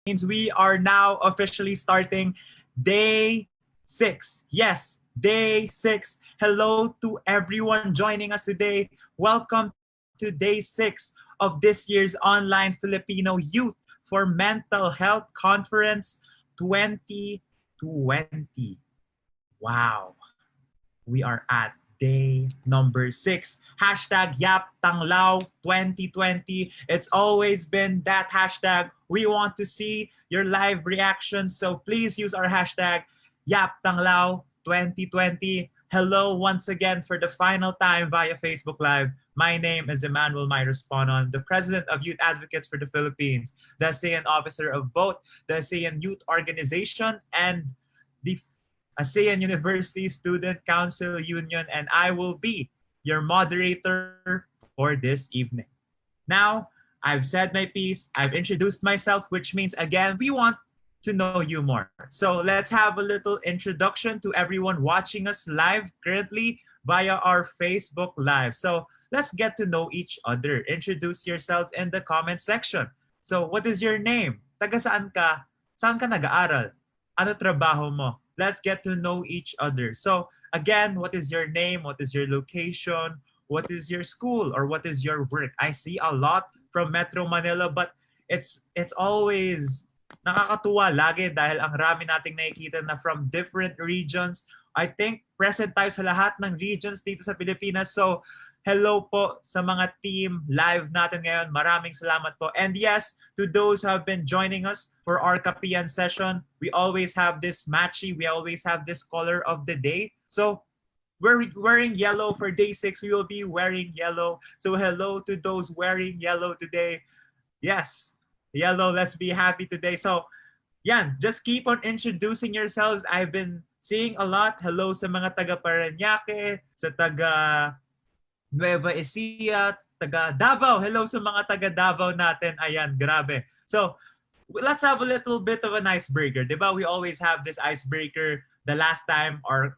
We are now officially starting day 6. Yes, day 6. Hello to everyone joining us today. Welcome to day 6 of this year's online Filipino Youth for Mental Health Conference 2020. Wow. We are at day number 6. Hashtag Yap Tanglaw 2020. It's always been that hashtag. We want to see your live reactions. So please use our hashtag Yap Tanglaw 2020. Hello once again for the final time via Facebook Live. My name is Emmanuel Myresponon, the President of Youth Advocates for the Philippines, the ASEAN Officer of both the ASEAN Youth Organization and the ASEAN University Student Council Union, and I will be your moderator for this evening. Now, I've said my piece, I've introduced myself, which means again, we want to know you more. So let's have a little introduction to everyone watching us live currently via our Facebook Live. So let's get to know each other. Introduce yourselves in the comment section. So what is your name? Taga saan ka? Saan ka nag-aaral? Ano trabaho mo? Let's get to know each other. So again, what is your name? What is your location? What is your school? Or what is your work? I see a lot from Metro Manila, but it's always nakakatuwa lagi dahil ang rami nating nakikita na from different regions. I think present tayo sa lahat ng regions dito sa Pilipinas. So hello po sa mga team live natin ngayon. Maraming salamat po. And yes, to those who have been joining us for our Kapiyan session, we always have this matchy, we always have this color of the day. So we're wearing yellow for day 6. We will be wearing yellow. So hello to those wearing yellow today. Yes, yellow, let's be happy today. So yan, just keep on introducing yourselves. I've been seeing a lot. Hello sa mga taga Parañaque, sa taga Nueva Ecija, taga Davao. Hello sa mga taga Davao natin. Ayan, grabe. So, let's have a little bit of an icebreaker. Diba? We always have this icebreaker. The last time, our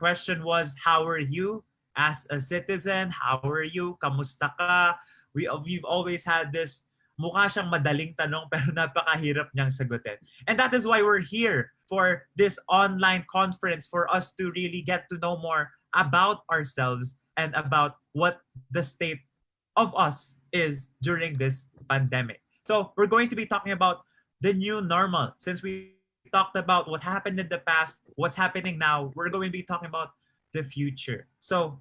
question was, how are you as a citizen? How are you? Kamusta ka? We've always had this, mukha siyang madaling tanong pero napakahirap niyang sagutin. And that is why we're here for this online conference, for us to really get to know more about ourselves and about what the state of us is during this pandemic. So we're going to be talking about the new normal. Since we talked about what happened in the past, what's happening now, we're going to be talking about the future. So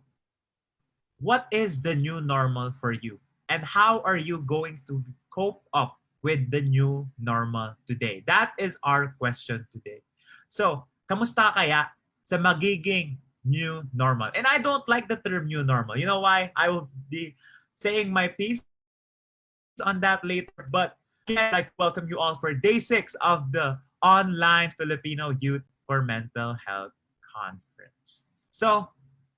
what is the new normal for you? And how are you going to cope up with the new normal today? That is our question today. So, kamusta kaya sa magiging new normal? And I don't like the term new normal. You know why? I will be saying my piece on that later. But again, I'd like to welcome you all for day 6 of the online Filipino Youth for Mental Health Conference. So,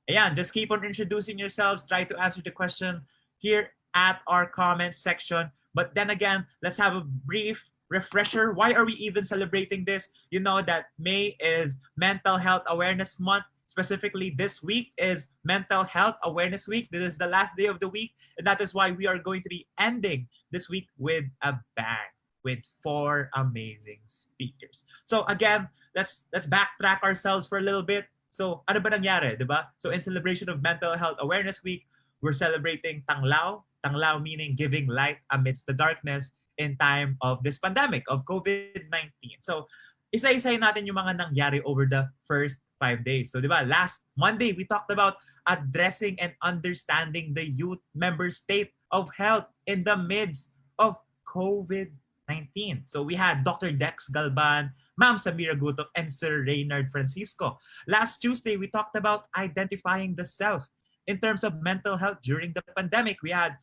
ayan, just keep on introducing yourselves. Try to answer the question here at our comment section. But then again, let's have a brief refresher. Why are we even celebrating this? You know that May is Mental Health Awareness Month. Specifically, this week is Mental Health Awareness Week. This is the last day of the week, and that is why we are going to be ending this week with a bang, with 4 amazing speakers. So again, let's backtrack ourselves for a little bit. So ano ba nangyari, di ba? So in celebration of Mental Health Awareness Week, we're celebrating Tanglaw. Tanglaw meaning giving light amidst the darkness in time of this pandemic of COVID-19. So isa-isay natin yung mga nangyari over the first 5 days. So, di ba, last Monday, we talked about addressing and understanding the youth member state of health in the midst of COVID-19. So, we had Dr. Dex Galban, Ma'am Samira Gutok, and Sir Reynard Francisco. Last Tuesday, we talked about identifying the self in terms of mental health during the pandemic. We had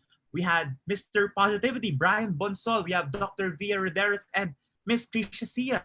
Mr. Positivity, Brian Bonsol. We have Dr. Via Roderith and Miss Krisha Sia.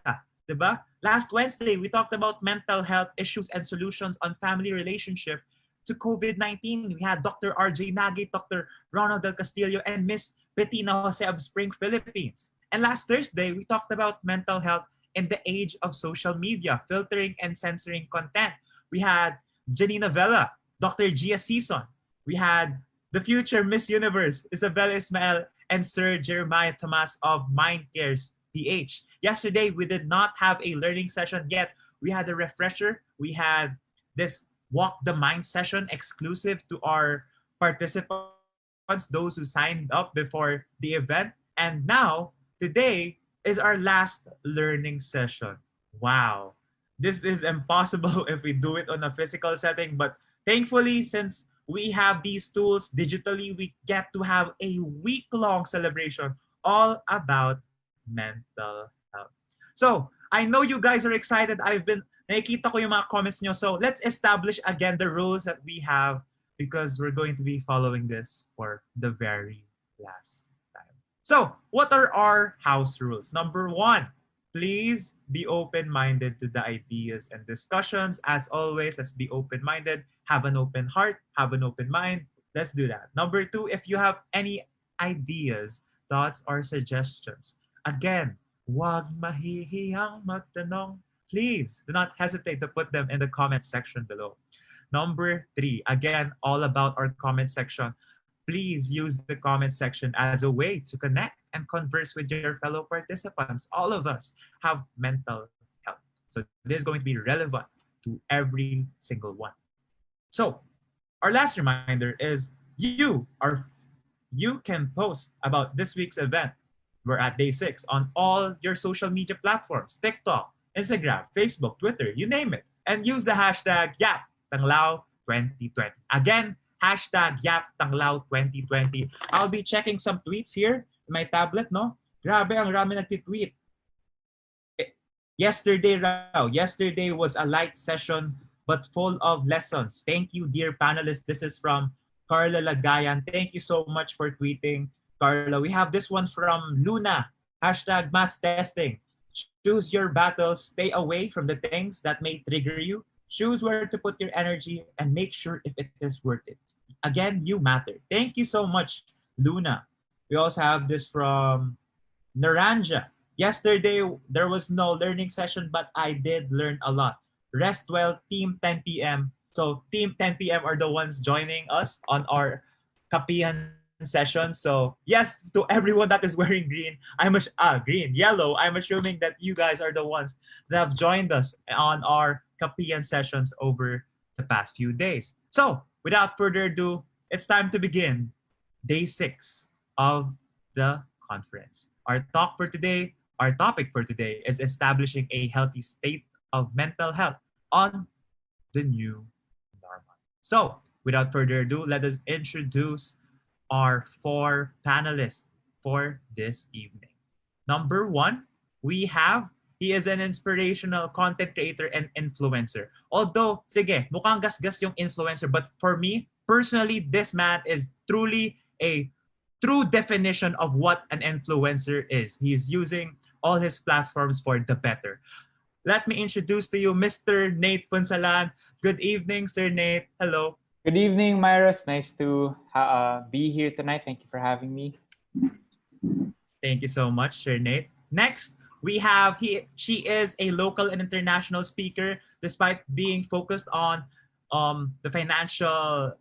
Diba? Last Wednesday, we talked about mental health issues and solutions on family relationship to COVID-19. We had Dr. RJ Nagi, Dr. Ronald Del Castillo, and Miss Bettina Jose of Spring, Philippines. And last Thursday, we talked about mental health in the age of social media, filtering and censoring content. We had Janina Vela, Dr. Gia Season. We had the future Miss Universe, Isabella Ismael, and Sir Jeremiah Tomas of Mind Cares PH. Yesterday, we did not have a learning session yet. We had a refresher. We had this Walk the Mind session exclusive to our participants, those who signed up before the event. And now, today is our last learning session. Wow. This is impossible if we do it on a physical setting, but thankfully, since we have these tools digitally, we get to have a week-long celebration all about mental health. So, I know you guys are excited. Nakikita ko yung mga comments nyo. So, let's establish again the rules that we have because we're going to be following this for the very last time. So, what are our house rules? Number one, please be open-minded to the ideas and discussions. As always, let's be open-minded, have an open heart, have an open mind. Let's do that. Number two, if you have any ideas, thoughts, or suggestions, again, wag mahihiyang magtanong. Please do not hesitate to put them in the comment section below. Number three, again, all about our comment section. Please use the comment section as a way to connect and converse with your fellow participants. All of us have mental health. So this is going to be relevant to every single one. So our last reminder is you can post about this week's event. We're at day 6 on all your social media platforms, TikTok, Instagram, Facebook, Twitter, you name it. And use the hashtag #YapTanglaw2020. Again, hashtag #YapTanglaw2020. I'll be checking some tweets here in my tablet, no? Grabe, ang rami nagtitweet. Yesterday was a light session but full of lessons. Thank you, dear panelists. This is from Carla Lagayan. Thank you so much for tweeting, Carla. We have this one from Luna. Hashtag mass testing. Choose your battles. Stay away from the things that may trigger you. Choose where to put your energy and make sure if it is worth it. Again, you matter. Thank you so much, Luna. We also have this from Naranja. Yesterday, there was no learning session, but I did learn a lot. Rest well, team 10 p.m. So team 10 p.m. are the ones joining us on our Kapihan session. So yes, to everyone that is wearing yellow, I'm assuming that you guys are the ones that have joined us on our Kapihan sessions over the past few days. So without further ado, it's time to begin day 6 of the conference. Our topic for today is establishing a healthy state of mental health on the new normal. So, without further ado, let us introduce our 4 panelists for this evening. Number 1, he is an inspirational content creator and influencer. Although, sige, mukhang gasgas yung influencer, but for me, personally, this man is truly a true definition of what an influencer is. He's using all his platforms for the better. Let me introduce to you Mr. Nate Punsalan. Good evening, Sir Nate. Hello. Good evening, Myros. Nice to be here tonight. Thank you for having me. Thank you so much, Sir Nate. Next, she is a local and international speaker. Despite being focused on the financial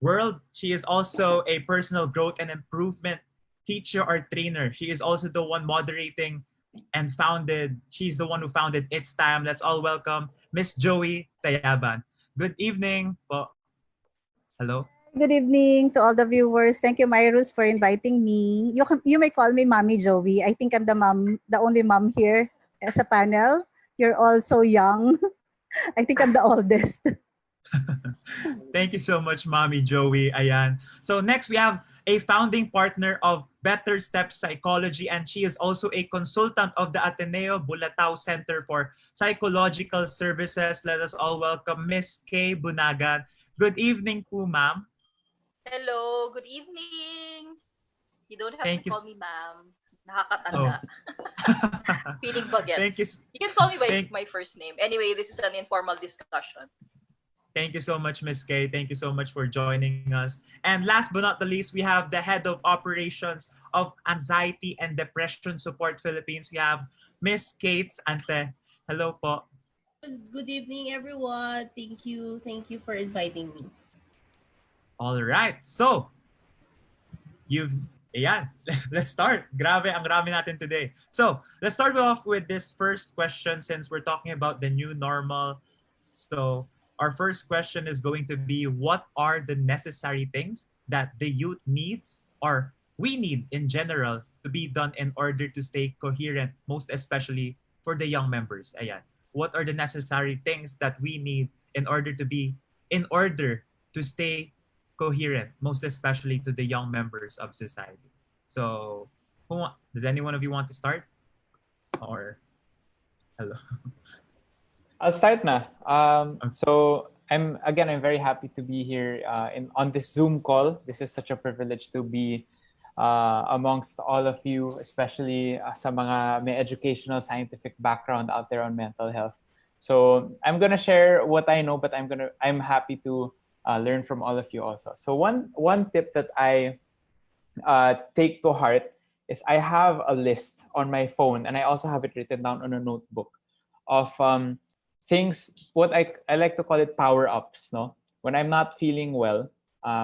world, she is also a personal growth and improvement teacher or trainer. She is also the one moderating and she's the one who founded It's Time. Let's all welcome Miss Joey Tayaban. Good evening po. Hello. Good evening to all the viewers. Thank you, Myrus, for inviting me. You may call me Mommy Joey. I think I'm the only mom here as a panel. You're all so young. I think I'm the oldest. Thank you so much, Mommy Joey. Ayan. So next we have a founding partner of Better Steps Psychology, and she is also a consultant of the Ateneo Bulatao Center for Psychological Services. Let us all welcome Miss Kay Bunagan. Good evening po, ma'am. Hello, good evening. You don't have to call me ma'am. Nakakatanda. Oh. Feeling bagets. Thank you. You can call me by my first name. Anyway, this is an informal discussion. Thank you so much, Miss Kay. Thank you so much for joining us. And last but not the least, we have the head of operations of Anxiety and Depression Support Philippines. We have Miss Kate Ante. Hello po. Good evening, everyone. Thank you for inviting me. All right. So, Ayan, let's start. Grabe, ang rami natin today. So, let's start off with this first question since we're talking about the new normal. So, our first question is going to be, what are the necessary things that the youth needs or we need in general to be done in order to stay coherent, most especially for the young members? Ayan. What are the necessary things that we need in order to stay coherent, most especially to the young members of society? So, does any one of you want to start? Or hello? I'll start na. So I'm very happy to be here on this Zoom call. This is such a privilege to be amongst all of you, especially sa mga may educational scientific background out there on mental health. So I'm gonna share what I know, but I'm happy to learn from all of you also. So one tip that I take to heart is I have a list on my phone, and I also have it written down on a notebook of things, what I like to call it power ups, no? When I'm not feeling well,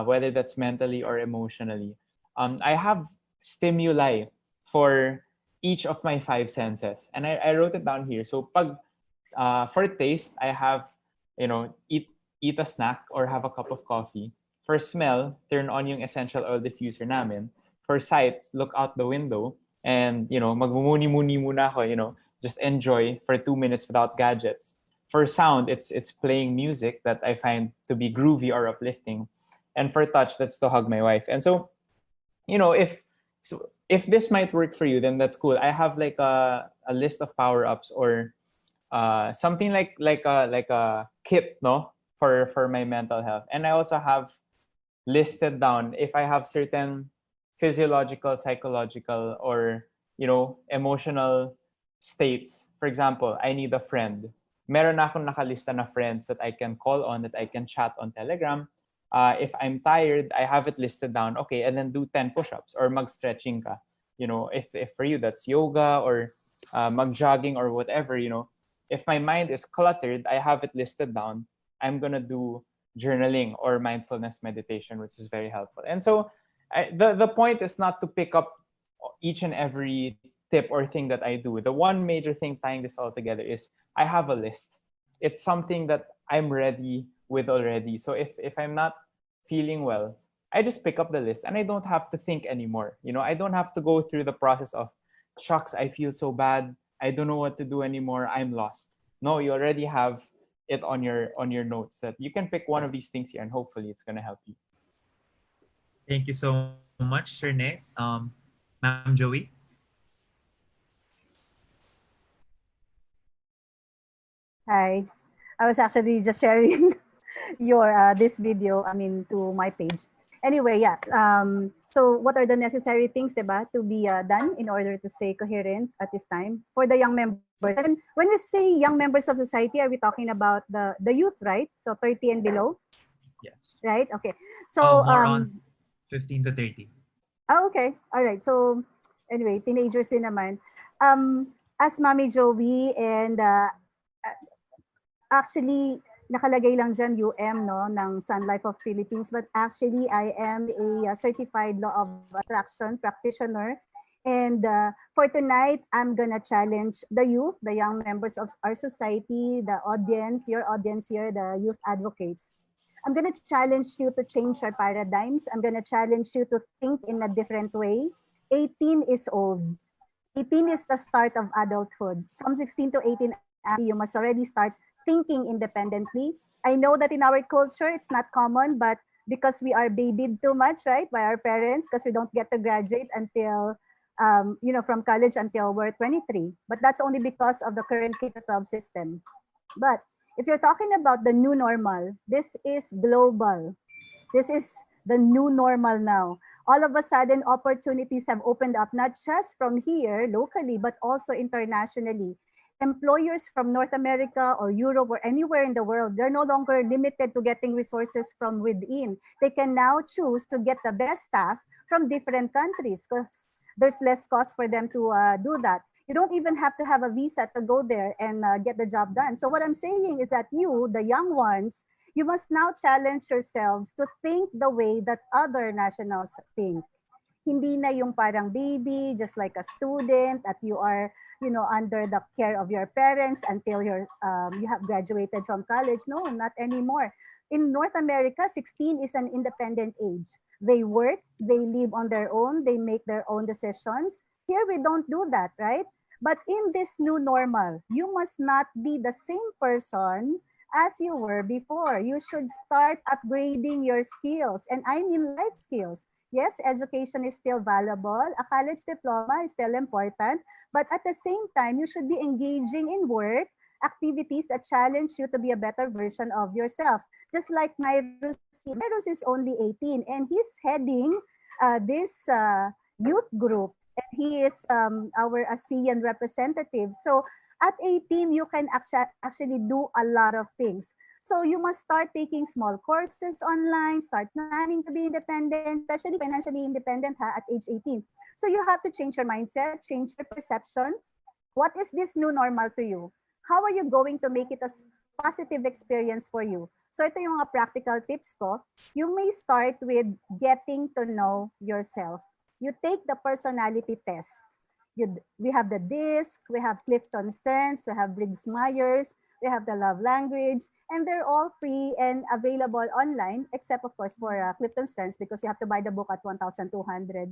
whether that's mentally or emotionally, I have stimuli for each of my five senses, and I wrote it down here. So for taste, I have, eat a snack or have a cup of coffee. For smell, turn on yung essential oil diffuser namin. For sight, look out the window and, magmumuni-muni muna ako, just enjoy for 2 minutes without gadgets. For sound, it's playing music that I find to be groovy or uplifting. And for touch, that's to hug my wife. And so, if this might work for you, then that's cool. I have like a list of power-ups or something like a kit, no, for my mental health. And I also have listed down if I have certain physiological, psychological, or emotional states. For example, I need a friend. Meron na akong nakalista na friends that I can call on, that I can chat on Telegram. If I'm tired, I have it listed down. Okay, and then do 10 push-ups or mag-stretching ka. If for you that's yoga or mag-jogging or whatever. If my mind is cluttered, I have it listed down. I'm gonna do journaling or mindfulness meditation, which is very helpful. And so the point is not to pick up each and every tip or thing that I do. The one major thing tying this all together is I have a list. It's something that I'm ready with already. So if I'm not feeling well, I just pick up the list and I don't have to think anymore. I don't have to go through the process of, shucks, I feel so bad. I don't know what to do anymore. I'm lost. No, you already have it on your notes that you can pick one of these things here and hopefully it's going to help you. Thank you so much, Sir Nate. Ma'am Joey? Hi. I was actually just sharing your this video, to my page. Anyway, yeah. So what are the necessary things, diba, to be done in order to stay coherent at this time for the young members? And when we say young members of society, are we talking about the youth, right? So 30 and below? Yes. Right? Okay. So more on 15 to 30. Oh, okay. All right. So anyway, teenagers din naman. As Mami Joey and actually nakalagay lang dyan UM, no, ng Sun Life of Philippines, but actually I am a certified law of attraction practitioner. And for tonight, I'm gonna challenge the youth, the young members of our society, the audience, your audience here, the youth advocates. I'm gonna challenge you to change your paradigms. I'm gonna challenge you to think in a different way. 18 is old. 18 is the start of adulthood. From 16 to 18, you must already start thinking independently. I know that in our culture, it's not common, but because we are babied too much, right, by our parents, because we don't get to graduate until, from college until we're 23. But that's only because of the current K-12 system. But if you're talking about the new normal, this is global. This is the new normal now. All of a sudden, opportunities have opened up, not just from here locally, but also internationally. Employers from North America or Europe or anywhere in the world, they're no longer limited to getting resources from within. They can now choose to get the best staff from different countries because there's less cost for them to do that. You don't even have to have a visa to go there and get the job done. So what I'm saying is that you, the young ones, you must now challenge yourselves to think the way that other nationals think. Hindi na yung parang baby, just like a student, at you are, under the care of your parents until you have graduated from college. No, not anymore. In North America, 16 is an independent age. They work, they live on their own, they make their own decisions. Here we don't do that, right? But in this new normal, you must not be the same person as you were before. You should start upgrading your skills. And I mean life skills. Yes, education is still valuable. A college diploma is still important. But at the same time, you should be engaging in work, activities that challenge you to be a better version of yourself. Just like Myrus here. Myrus is only 18 and he's heading this youth group. And he is our ASEAN representative. So at 18, you can actually do a lot of things. So you must start taking small courses online, start planning to be independent, especially financially independent at age 18. So you have to change your mindset, change your perception. What is this new normal to you? How are you going to make it a positive experience for you? So ito yung mga practical tips ko. You may start with getting to know yourself. You take the personality test. We have the DISC, we have Clifton Strengths, we have Briggs-Myers, we have the love language, and they're all free and available online, except of course for Clifton Strengths because you have to buy the book at 1,200.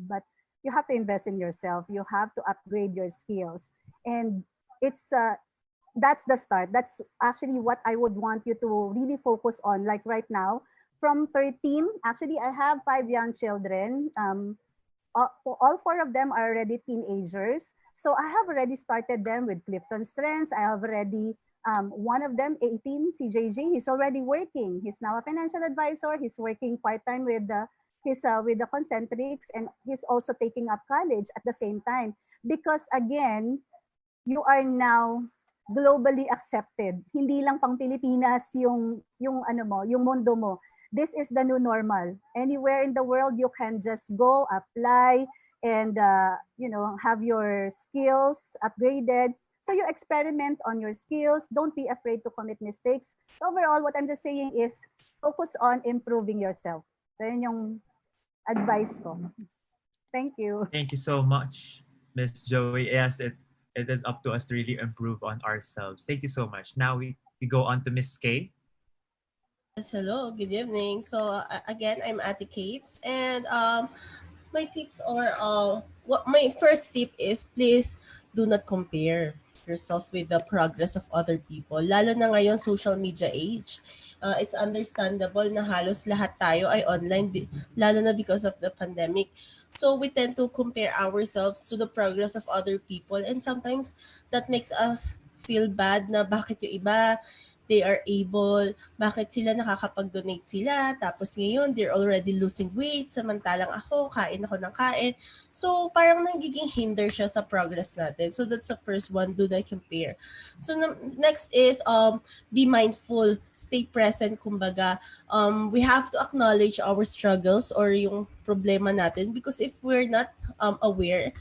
But you have to invest in yourself. You have to upgrade your skills, and it's that's the start. That's actually what I would want you to really focus on. Like right now, from 13, actually I have 5 young children. All 4 of them are already teenagers. So I have already started them with Clifton Strengths. I have already, one of them, 18, CJG, he's already working. He's now a financial advisor. He's working part-time with the concentrics, and he's also taking up college at the same time. Because again, you are now globally accepted. Hindi lang pang Pilipinas yung mundo mo. This is the new normal. Anywhere in the world, you can just go, apply, and have your skills upgraded. So you experiment on your skills. Don't be afraid to commit mistakes. So overall, what I'm just saying is focus on improving yourself. So yun yung advice ko. Thank you. Thank you so much, Miss Joey. Yes, it is up to us to really improve on ourselves. Thank you so much. Now we go on to Miss Kay. Yes, hello, good evening. So again, I'm Ate Kates, and my tips are what my first tip is, please do not compare yourself with the progress of other people. Lalo na ngayon social media age. It's understandable na halos lahat tayo ay online, lalo na because of the pandemic. So we tend to compare ourselves to the progress of other people, and sometimes that makes us feel bad na bakit yung iba they are able, bakit sila nakakapag-donate sila, tapos ngayon they're already losing weight, samantalang ako, kain ako ng kain. So parang nagiging hinder siya sa progress natin. So that's the first one, do not compare. So next is be mindful, stay present, kumbaga. We have to acknowledge our struggles or yung problema natin, because if we're not aware,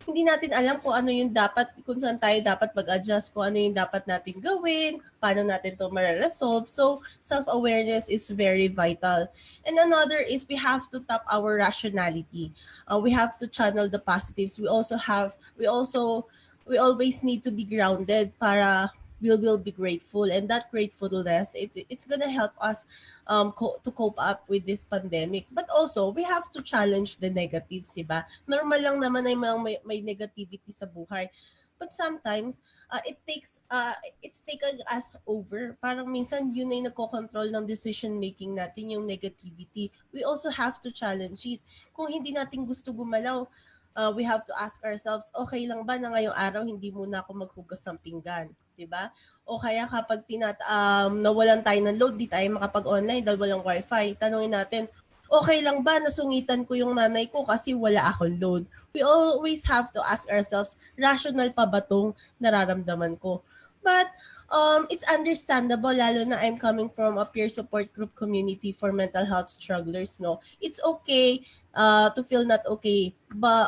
hindi natin alam kung ano yung dapat, kung saan tayo dapat mag-adjust, kung ano yung dapat natin gawin, paano natin to ma-resolve. So, self-awareness is very vital. And another is we have to tap our rationality. We have to channel the positives. We always need to be grounded para we will be grateful. And that gratefulness, it's gonna help us to cope up with this pandemic. But also, we have to challenge the negatives, diba? Normal lang naman ay may negativity sa buhay. But sometimes, it's taken us over. Parang minsan, yun ay nagko-control ng decision-making natin, yung negativity. We also have to challenge it. Kung hindi natin gusto gumalaw, we have to ask ourselves, okay lang ba na ngayong araw hindi muna ako maghugas ng pinggan? Diba? O kaya kapag nawalan tayo ng load, di tayo makapag-online dahil walang wifi, tanungin natin, okay lang ba nasungitan ko yung nanay ko kasi wala akong load? We always have to ask ourselves, rational pa ba tong nararamdaman ko? But it's understandable, lalo na I'm coming from a peer support group community for mental health strugglers, no? It's okay to feel not okay, but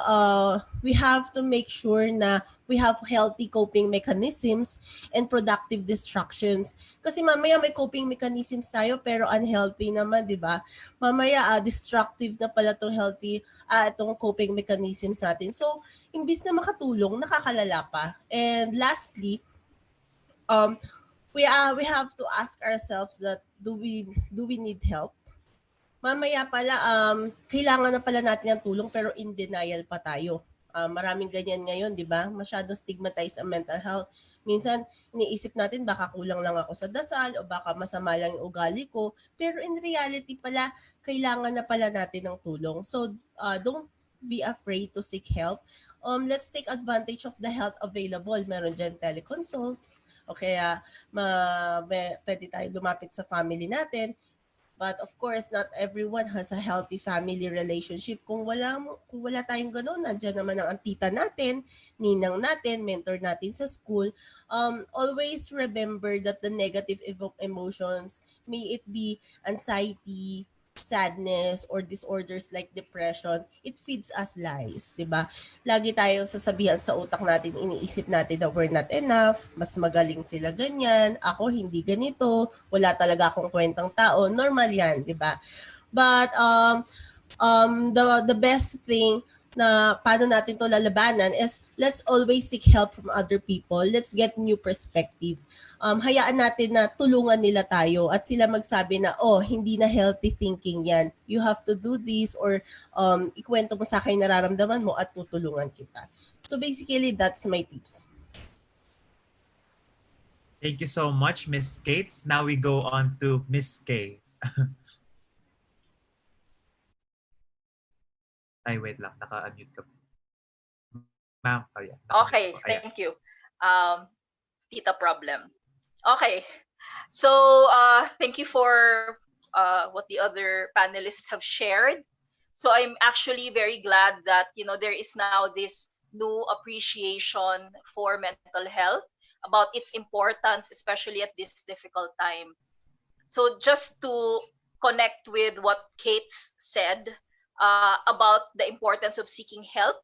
we have to make sure na we have healthy coping mechanisms and productive distractions. Kasi mamaya may coping mechanisms tayo pero unhealthy naman, di ba? Mamaya destructive na pala tong healthy itong coping mechanisms natin. So, imbis na makatulong, nakakalala pa. And lastly, we have to ask ourselves that do we need help? Mamaya pala kailangan na pala natin ng tulong pero in denial pa tayo. Maraming ganyan ngayon, 'di ba? Masyadong stigmatized ang mental health. Minsan iniisip natin baka kulang lang ako sa dasal o baka masama lang yung ugali ko, pero in reality pala kailangan na pala natin ng tulong. So don't be afraid to seek help. Let's take advantage of the help available. Meron dyan teleconsult, o kaya pwede tayo lumapit sa family natin. But of course, not everyone has a healthy family relationship. Kung wala tayong gano'n, nandiyan naman ang tita natin, ninang natin, mentor natin sa school. Always remember that the negative emotions, may it be anxiety, sadness, or disorders like depression, it feeds us lies, di ba? Lagi tayong sasabihan sa utak natin, iniisip natin na we're not enough, mas magaling sila ganyan, ako hindi ganito, wala talaga akong kwentang tao, normal yan, di ba? But the best thing na paano natin to lalabanan is let's always seek help from other people. Let's get new perspective. Hayaan natin na tulungan nila tayo at sila magsabi na, oh, hindi na healthy thinking yan. You have to do this or ikwento mo sa akin nararamdaman mo at tutulungan kita. So basically, that's my tips. Thank you so much, Miss Kates. Now we go on to Miss K. Ay, wait lang. Naka-unmute ka. Ma'am, oh yeah. Okay, thank you. Tita problem. Okay, so thank you for what the other panelists have shared. So I'm actually very glad that there is now this new appreciation for mental health, about its importance, especially at this difficult time. So just to connect with what Kate said about the importance of seeking help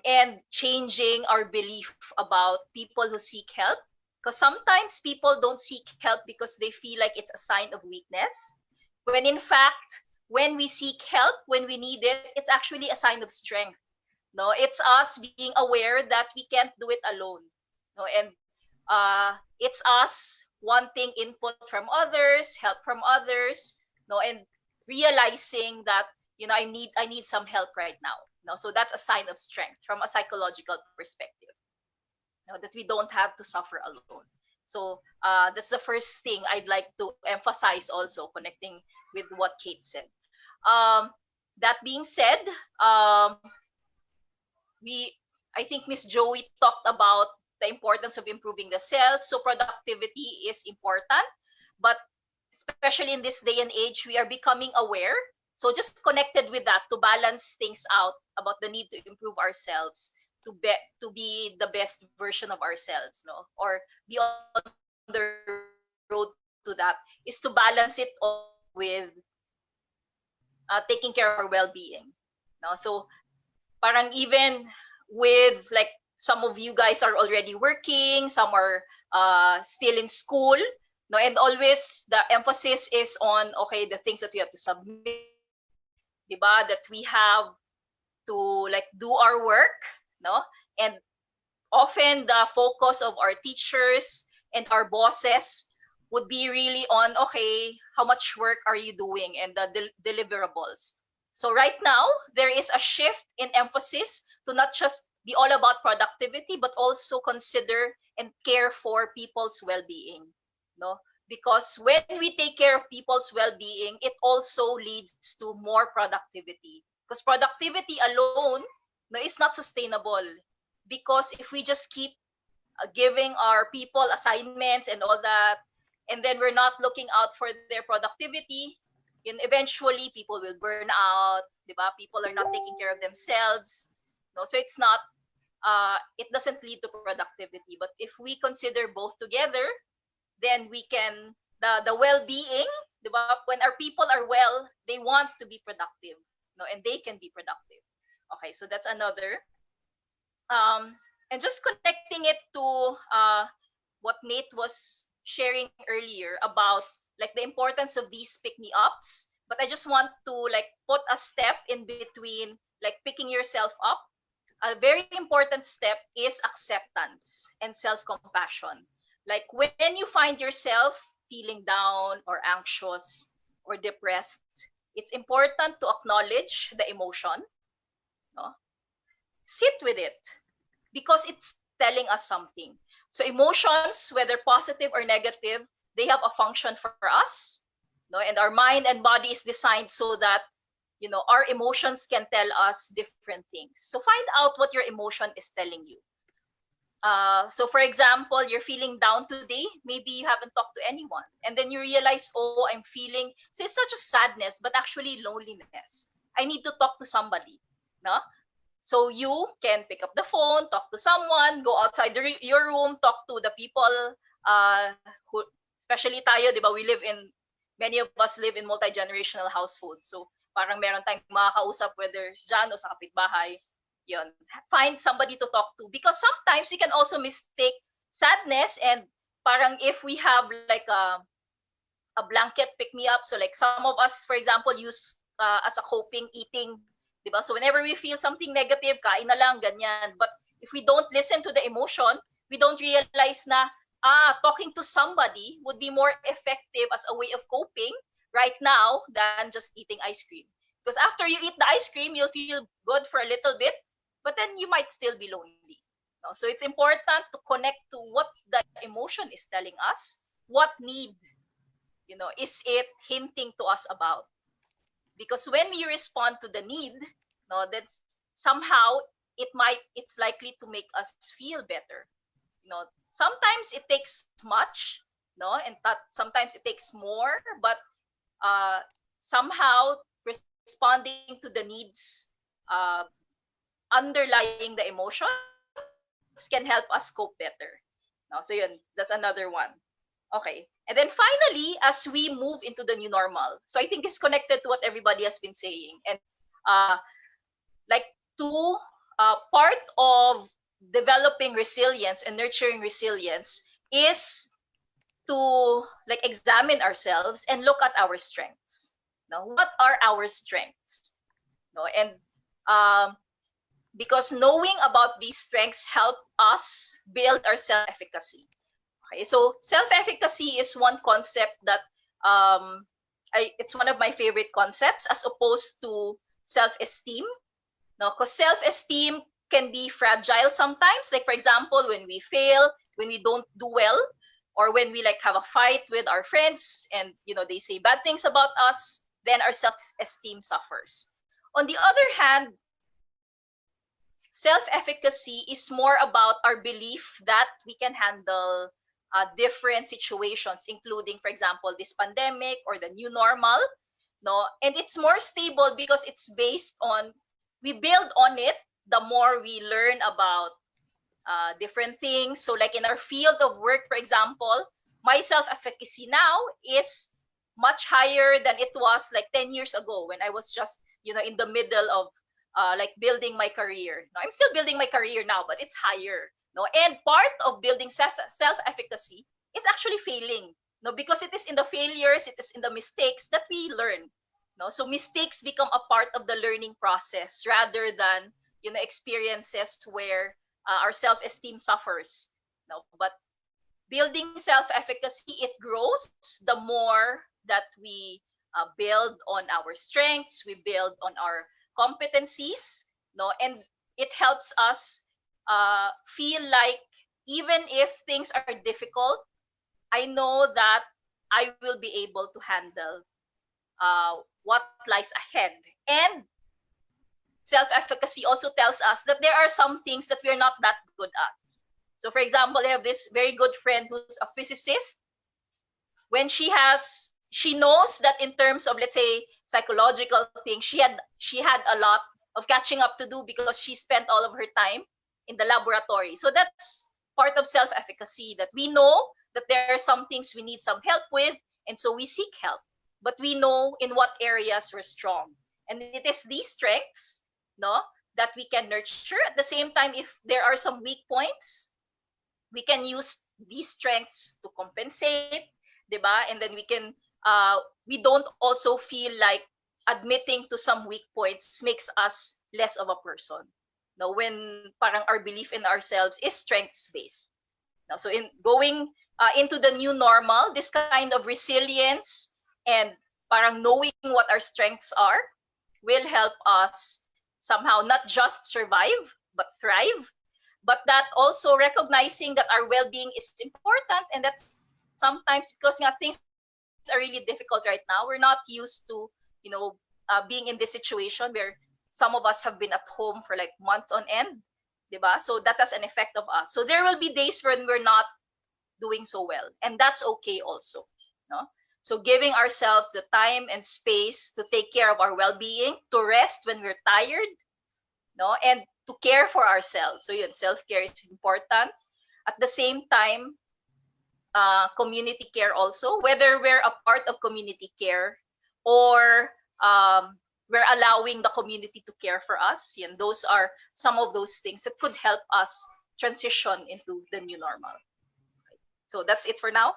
and changing our belief about people who seek help. Because sometimes people don't seek help because they feel like it's a sign of weakness. When in fact, when we seek help, when we need it, it's actually a sign of strength. No, it's us being aware that we can't do it alone. No, and it's us wanting input from others, help from others. No, and realizing that I need some help right now. No, so that's a sign of strength from a psychological perspective. That we don't have to suffer alone. So that's the first thing I'd like to emphasize also, connecting with what Kate said. That being said, I think Miss Joey talked about the importance of improving the self. So productivity is important, but especially in this day and age, we are becoming aware. So just connected with that to balance things out about the need to improve ourselves, to be the best version of ourselves, or be on the road to that, is to balance it all with taking care of our well-being. So parang even with like some of you guys are already working, some are still in school, and always the emphasis is on the things that we have to submit, diba, that we have to like do our work. And often the focus of our teachers and our bosses would be really on, how much work are you doing, and the deliverables. So right now, there is a shift in emphasis to not just be all about productivity, but also consider and care for people's well-being. Because when we take care of people's well-being, it also leads to more productivity. Because productivity alone is not sustainable, because if we just keep giving our people assignments and all that, and then we're not looking out for their productivity, and eventually people will burn out, diba? People are not taking care of themselves. So it's not it doesn't lead to productivity. But if we consider both together, then we can the well-being, diba? When our people are well, they want to be productive, and they can be productive. Okay, so that's another. And just connecting it to what Nate was sharing earlier about like the importance of these pick-me-ups, but I just want to like put a step in between, like picking yourself up. A very important step is acceptance and self-compassion. Like when you find yourself feeling down or anxious or depressed, it's important to acknowledge the emotion, no? Sit with it because it's telling us something. So emotions, whether positive or negative, they have a function for us, no? And our mind and body is designed so that our emotions can tell us different things. So find out what your emotion is telling you. So for example, you're feeling down today, maybe you haven't talked to anyone, and then you realize, oh, I'm feeling, so it's not just sadness, but actually loneliness. I need to talk to somebody, no? So you can pick up the phone, talk to someone, go outside your room, talk to the people who, especially tayo, di ba, many of us live in multi-generational households. So parang meron tayong makakausap, whether dyan o sa kapitbahay. Yun. Find somebody to talk to. Because sometimes we can also mistake sadness, and parang if we have like a blanket pick-me-up, so like some of us, for example, use as a coping eating, diba? So whenever we feel something negative, kain na lang, ganyan. But if we don't listen to the emotion, we don't realize na, talking to somebody would be more effective as a way of coping right now than just eating ice cream. Because after you eat the ice cream, you'll feel good for a little bit, but then you might still be lonely. No? So it's important to connect to what the emotion is telling us, what need, is it hinting to us about. Because when we respond to the need, no, that's somehow it's likely to make us feel better. Sometimes it takes much, no, and sometimes it takes more, but somehow responding to the needs underlying the emotions can help us cope better. No, so yun, that's another one. Okay. And then finally, as we move into the new normal, so I think it's connected to what everybody has been saying. And like part of developing resilience and nurturing resilience is to like examine ourselves and look at our strengths. Now, what are our strengths? No, and because knowing about these strengths help us build our self-efficacy. Okay, so self-efficacy is one concept that it's one of my favorite concepts as opposed to self-esteem. No, because self-esteem can be fragile sometimes. Like for example, when we fail, when we don't do well, or when we like have a fight with our friends and they say bad things about us, then our self-esteem suffers. On the other hand, self-efficacy is more about our belief that we can handle different situations, including, for example, this pandemic or the new normal. No, and it's more stable because it's based on, we build on it the more we learn about different things. So like in our field of work, for example, my self-efficacy now is much higher than it was like 10 years ago when I was just, in the middle of like building my career. Now, I'm still building my career now, but it's higher. No, and part of building self-efficacy is actually failing. No, because it is in the failures, it is in the mistakes that we learn. No, so mistakes become a part of the learning process rather than experiences where our self-esteem suffers. No, but building self-efficacy, it grows the more that we build on our strengths, we build on our competencies, no, and it helps us feel like even if things are difficult, I know that I will be able to handle what lies ahead. And self-efficacy also tells us that there are some things that we're not that good at. So for example, I have this very good friend who's a physicist. When she knows that in terms of, let's say, psychological things, she had a lot of catching up to do because she spent all of her time in the laboratory. So that's part of self-efficacy, that we know that there are some things we need some help with, and so we seek help. But we know in what areas we're strong. And it is these strengths, no, that we can nurture. At the same time, if there are some weak points, we can use these strengths to compensate, diba? And then we can we don't also feel like admitting to some weak points makes us less of a person. No, when parang our belief in ourselves is strengths based. No, so in going into the new normal, this kind of resilience and parang knowing what our strengths are will help us somehow not just survive but thrive, but that also recognizing that our well-being is important, and that sometimes because things are really difficult right now, we're not used to being in this situation where some of us have been at home for like months on end, diba? So that has an effect of us. So there will be days when we're not doing so well, and that's okay also, no? So giving ourselves the time and space to take care of our well-being, to rest when we're tired, no, and to care for ourselves. So yun, self-care is important. At the same time, community care also, whether we're a part of community care or we're allowing the community to care for us. Yan, those are some of those things that could help us transition into the new normal. So that's it for now.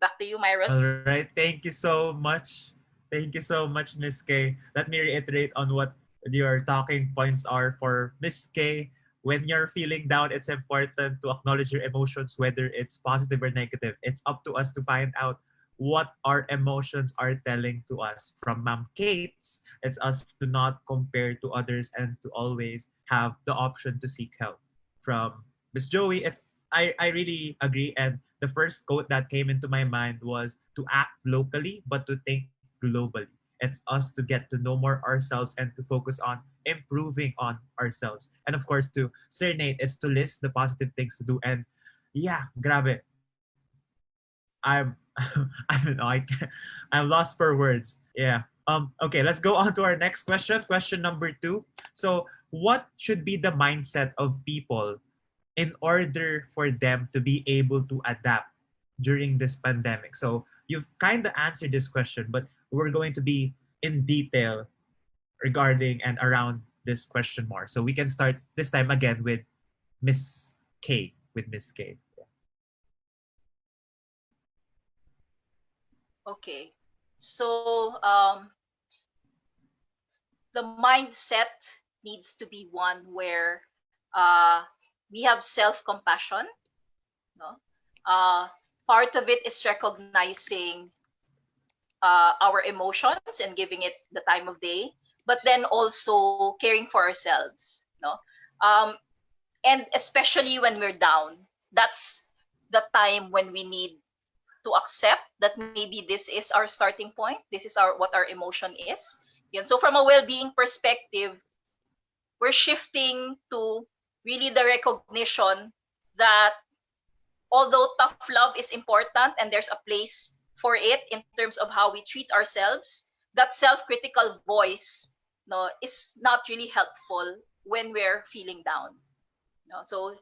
Back to you, Myros. All right. Thank you so much. Thank you so much, Miss K. Let me reiterate on what your talking points are for Miss K. When you're feeling down, it's important to acknowledge your emotions, whether it's positive or negative. It's up to us to find out what our emotions are telling to us. From Ma'am Kate's, it's us to not compare to others and to always have the option to seek help. From Miss Joey, I really agree. And the first quote that came into my mind was to act locally, but to think globally. It's us to get to know more ourselves and to focus on improving on ourselves. And of course, to serenade is to list the positive things to do. And yeah, grabe. I'm I don't know. I'm lost for words. Yeah. Okay, let's go on to our next question. Question number 2. So, what should be the mindset of people in order for them to be able to adapt during this pandemic? So you've kind of answered this question, but we're going to be in detail regarding and around this question more. So we can start this time again with Miss K. With Miss K. Okay. So the mindset needs to be one where we have self-compassion. No? Part of it is recognizing our emotions and giving it the time of day, but then also caring for ourselves. No? And especially when we're down, that's the time when we need to accept that maybe this is our starting point. This is what our emotion is. Yan. So from a well-being perspective, we're shifting to really the recognition that although tough love is important and there's a place for it in terms of how we treat ourselves, that self-critical voice, no, is not really helpful when we're feeling down. No? So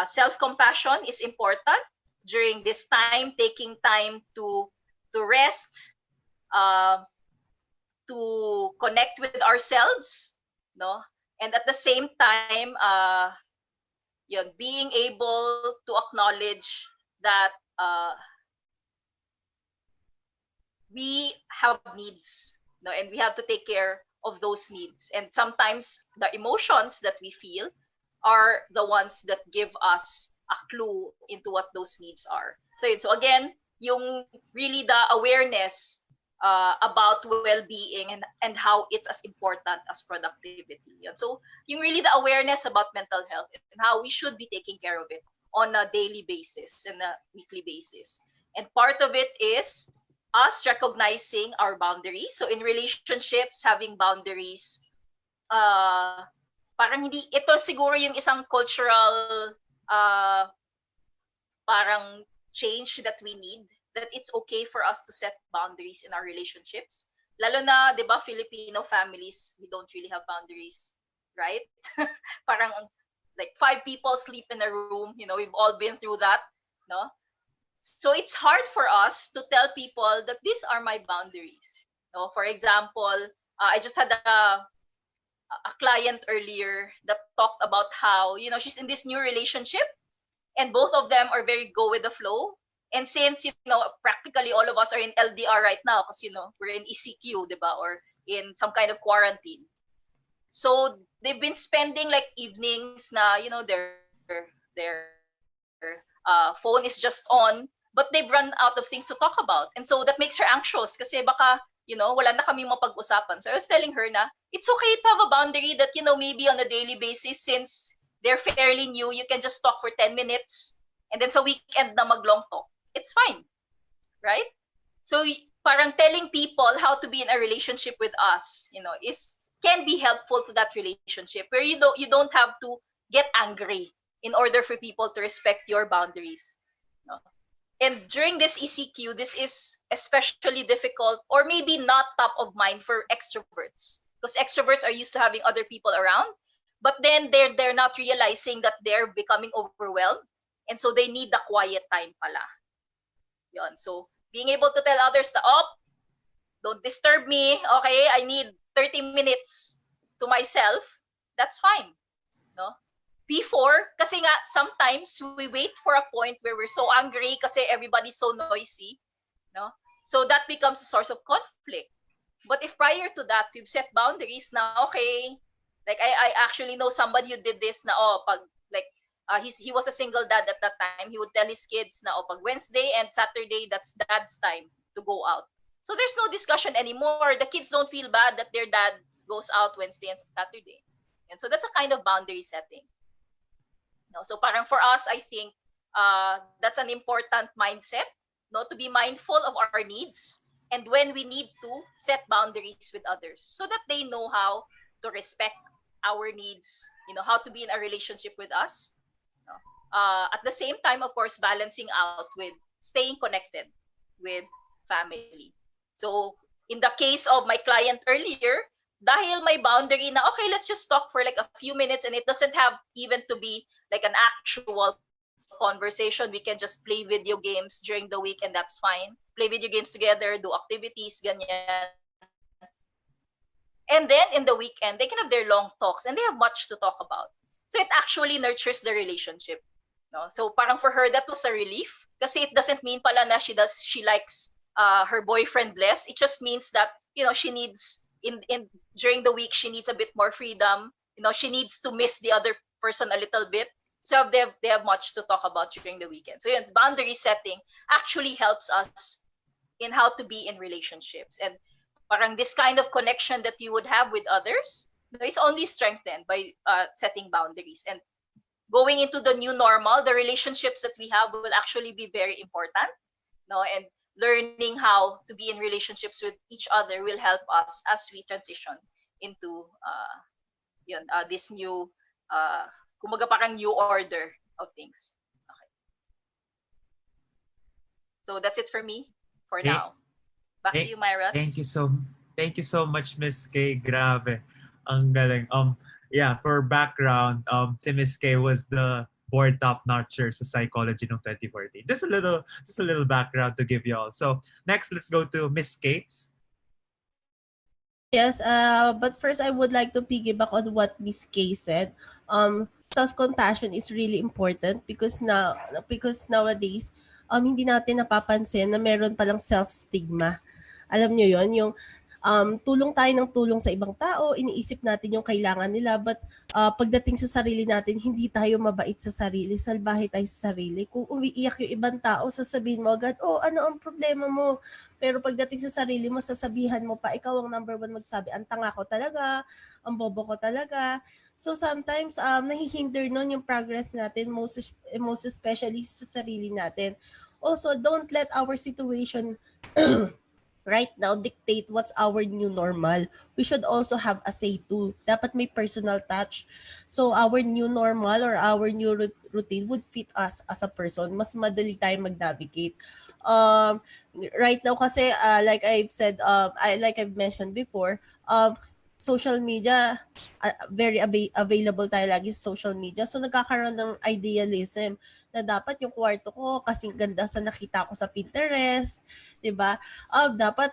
self-compassion is important during this time, taking time to rest, to connect with ourselves, no, and at the same time, being able to acknowledge that we have needs, no, and we have to take care of those needs. And sometimes the emotions that we feel are the ones that give us a clue into what those needs are. So again, yung really the awareness about well-being and how it's as important as productivity. And so yung really the awareness about mental health and how we should be taking care of it on a daily basis and a weekly basis. And part of it is us recognizing our boundaries. So in relationships, having boundaries, parang hindi, ito siguro yung isang cultural parang change that we need, that it's okay for us to set boundaries in our relationships. Lalo na, di ba, Filipino families, we don't really have boundaries, right? Parang like 5 people sleep in a room, we've all been through that, no? So it's hard for us to tell people that these are my boundaries. No? For example, I just had a client earlier that talked about how, she's in this new relationship and both of them are very go with the flow. And since, practically all of us are in LDR right now because, we're in ECQ, diba? Or in some kind of quarantine. So they've been spending like evenings na, their phone is just on, but they've run out of things to talk about. And so that makes her anxious kasi baka, wala na kaming mapag-usapan. So I was telling her na it's okay to have a boundary that, maybe on a daily basis, since they're fairly new, you can just talk for 10 minutes and then sa weekend na mag-long talk. It's fine. Right? So parang telling people how to be in a relationship with us, can be helpful to that relationship where you don't have to get angry in order for people to respect your boundaries. No? And during this ECQ, this is especially difficult or maybe not top of mind for extroverts, because extroverts are used to having other people around, but then they're not realizing that they're becoming overwhelmed, and so they need the quiet time pala. Yon. So being able to tell others to don't disturb me, okay? I need 30 minutes to myself. That's fine, no? Before, kasi nga, sometimes we wait for a point where we're so angry kasi everybody's so noisy, no? So that becomes a source of conflict. But if prior to that, we've set boundaries na, okay, like I actually know somebody who did this na, he was a single dad at that time. He would tell his kids na, pag Wednesday and Saturday, that's dad's time to go out. So there's no discussion anymore. The kids don't feel bad that their dad goes out Wednesday and Saturday. And so that's a kind of boundary setting. No, so parang for us, I think that's an important mindset, no, to be mindful of our needs and when we need to set boundaries with others so that they know how to respect our needs, how to be in a relationship with us. No? At the same time, of course, balancing out with staying connected with family. So in the case of my client earlier, dahil may boundary na, okay, let's just talk for like a few minutes, and it doesn't have even to be like an actual conversation. We can just play video games during the week and that's fine. Play video games together, do activities, ganyan. And then in the weekend, they can have their long talks and they have much to talk about. So it actually nurtures the relationship. No? So parang for her, that was a relief kasi it doesn't mean pala na she likes her boyfriend less. It just means that, she needs during the week, she needs a bit more freedom. She needs to miss the other person a little bit. So they have much to talk about during the weekend. So boundary setting actually helps us in how to be in relationships. And parang this kind of connection that you would have with others is only strengthened by setting boundaries. And going into the new normal, the relationships that we have will actually be very important. No, and learning how to be in relationships with each other will help us as we transition into this new kumaga parang new order of things. Okay. So that's it for me for now. Back to you, Myras. Thank you so much, Miss Kay. Grabe. Ang galing. Yeah, for background, si Miss Kay was the board top-notcher sa psychology noong 2014. Just a little background to give you all. So next, let's go to Miss Kates. Yes, but first I would like to piggyback on what Miss Kay said. Self-compassion is really important because nowadays hindi natin napapansin na meron palang self-stigma. Alam nyo yon, yung tulong tayo ng tulong sa ibang tao, iniisip natin yung kailangan nila, but pagdating sa sarili natin, hindi tayo mabait sa sarili, salbahe tayo sa sarili. Kung umiiyak yung ibang tao, sasabihin mo agad, ano ang problema mo? Pero pagdating sa sarili mo, sasabihan mo pa, ikaw ang number one magsabi, ang tanga ko talaga, ang bobo ko talaga. So sometimes, nahihinder nun yung progress natin, most especially sa sarili natin. Also, don't let our situation right now dictate what's our new normal. We should also have a say too. Dapat may personal touch. So our new normal or our new routine would fit us as a person. Mas madali tayong mag-navigate. Right now kasi like I've said, like I've mentioned before, social media, very available tayo lagi sa social media. So nagkakaroon ng idealism na dapat yung kwarto ko kasing ganda sa nakita ko sa Pinterest, 'di ba? Dapat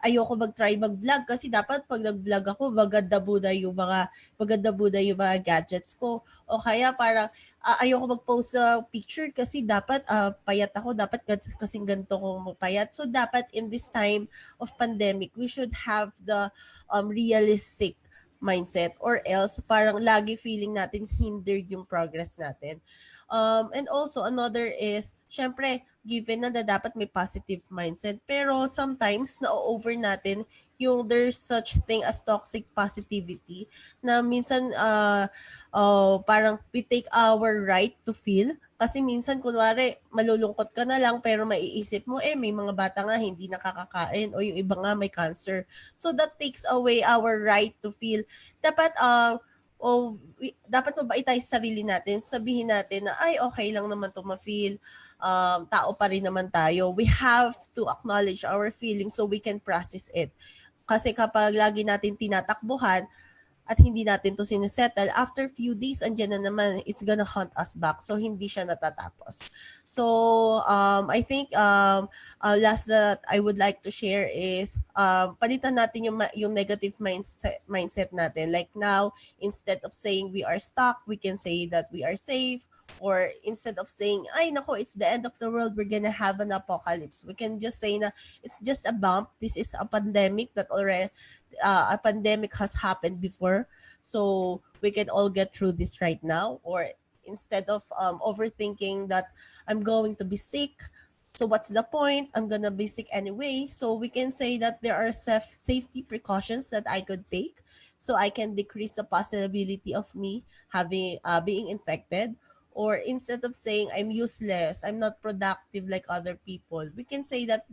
ayoko mag-try mag-vlog kasi dapat pag nag-vlog ako maganda yung mga gadgets ko. O kaya parang ayoko mag-post sa picture kasi dapat payat ako, dapat kasing ganito ko magpayat. So dapat in this time of pandemic, we should have the realistic mindset or else parang lagi feeling natin hindered yung progress natin. And also another is, syempre, given na dapat may positive mindset, pero sometimes na-over natin yung there's such thing as toxic positivity na minsan parang we take our right to feel kasi minsan kunwari malulungkot ka na lang pero maiisip mo may mga bata nga hindi nakakakain o yung iba nga may cancer. So that takes away our right to feel. Dapat dapat mabait tayo sa sarili natin. Sabihin natin na ay okay lang naman to ma-feel. Tao pa rin naman tayo. We have to acknowledge our feelings so we can process it. Kasi kapag lagi natin tinatakbuhan at hindi natin to sinisettle, after few days, andyan na naman, it's gonna hunt us back. So, hindi siya natatapos. So, I think last that I would like to share is palitan natin yung negative mindset natin. Like now, instead of saying we are stuck, we can say that we are safe. Or instead of saying, ay nako, it's the end of the world, we're gonna have an apocalypse. We can just say na it's just a bump. This is a pandemic that already a pandemic has happened before, so we can all get through this right now. Or instead of overthinking that I'm going to be sick, so what's the point, I'm gonna be sick anyway, so we can say that there are safety precautions that I could take so I can decrease the possibility of me having being infected. Or instead of saying I'm useless, I'm not productive like other people, we can say that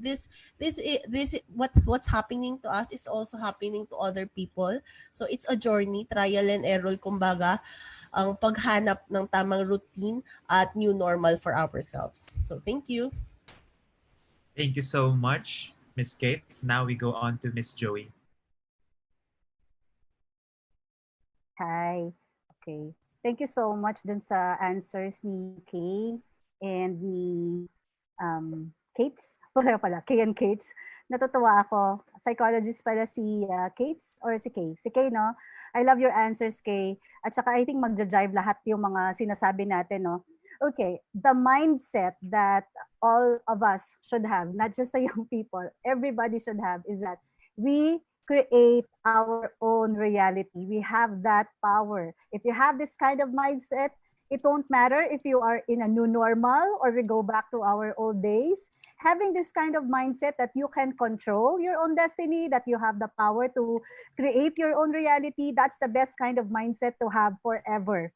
what's happening to us is also happening to other people. So it's a journey, trial and error, kumbaga, ang paghanap ng tamang routine at new normal for ourselves. So thank you. Thank you so much, Miss Kate. Now we go on to Miss Joey. Hi. Okay. Thank you so much dun sa answers ni Kay and ni Kates. Pala, Kay and Kates. Natutuwa ako. Psychologist pala si Kates or si Kay? Si Kay, no? I love your answers, Kay. At saka I think magja-jive lahat yung mga sinasabi natin, no? Okay, the mindset that all of us should have, not just the young people, everybody should have, is that we create our own reality. We have that power. If you have this kind of mindset, it won't matter if you are in a new normal or we go back to our old days. Having this kind of mindset that you can control your own destiny, that you have the power to create your own reality, that's the best kind of mindset to have forever.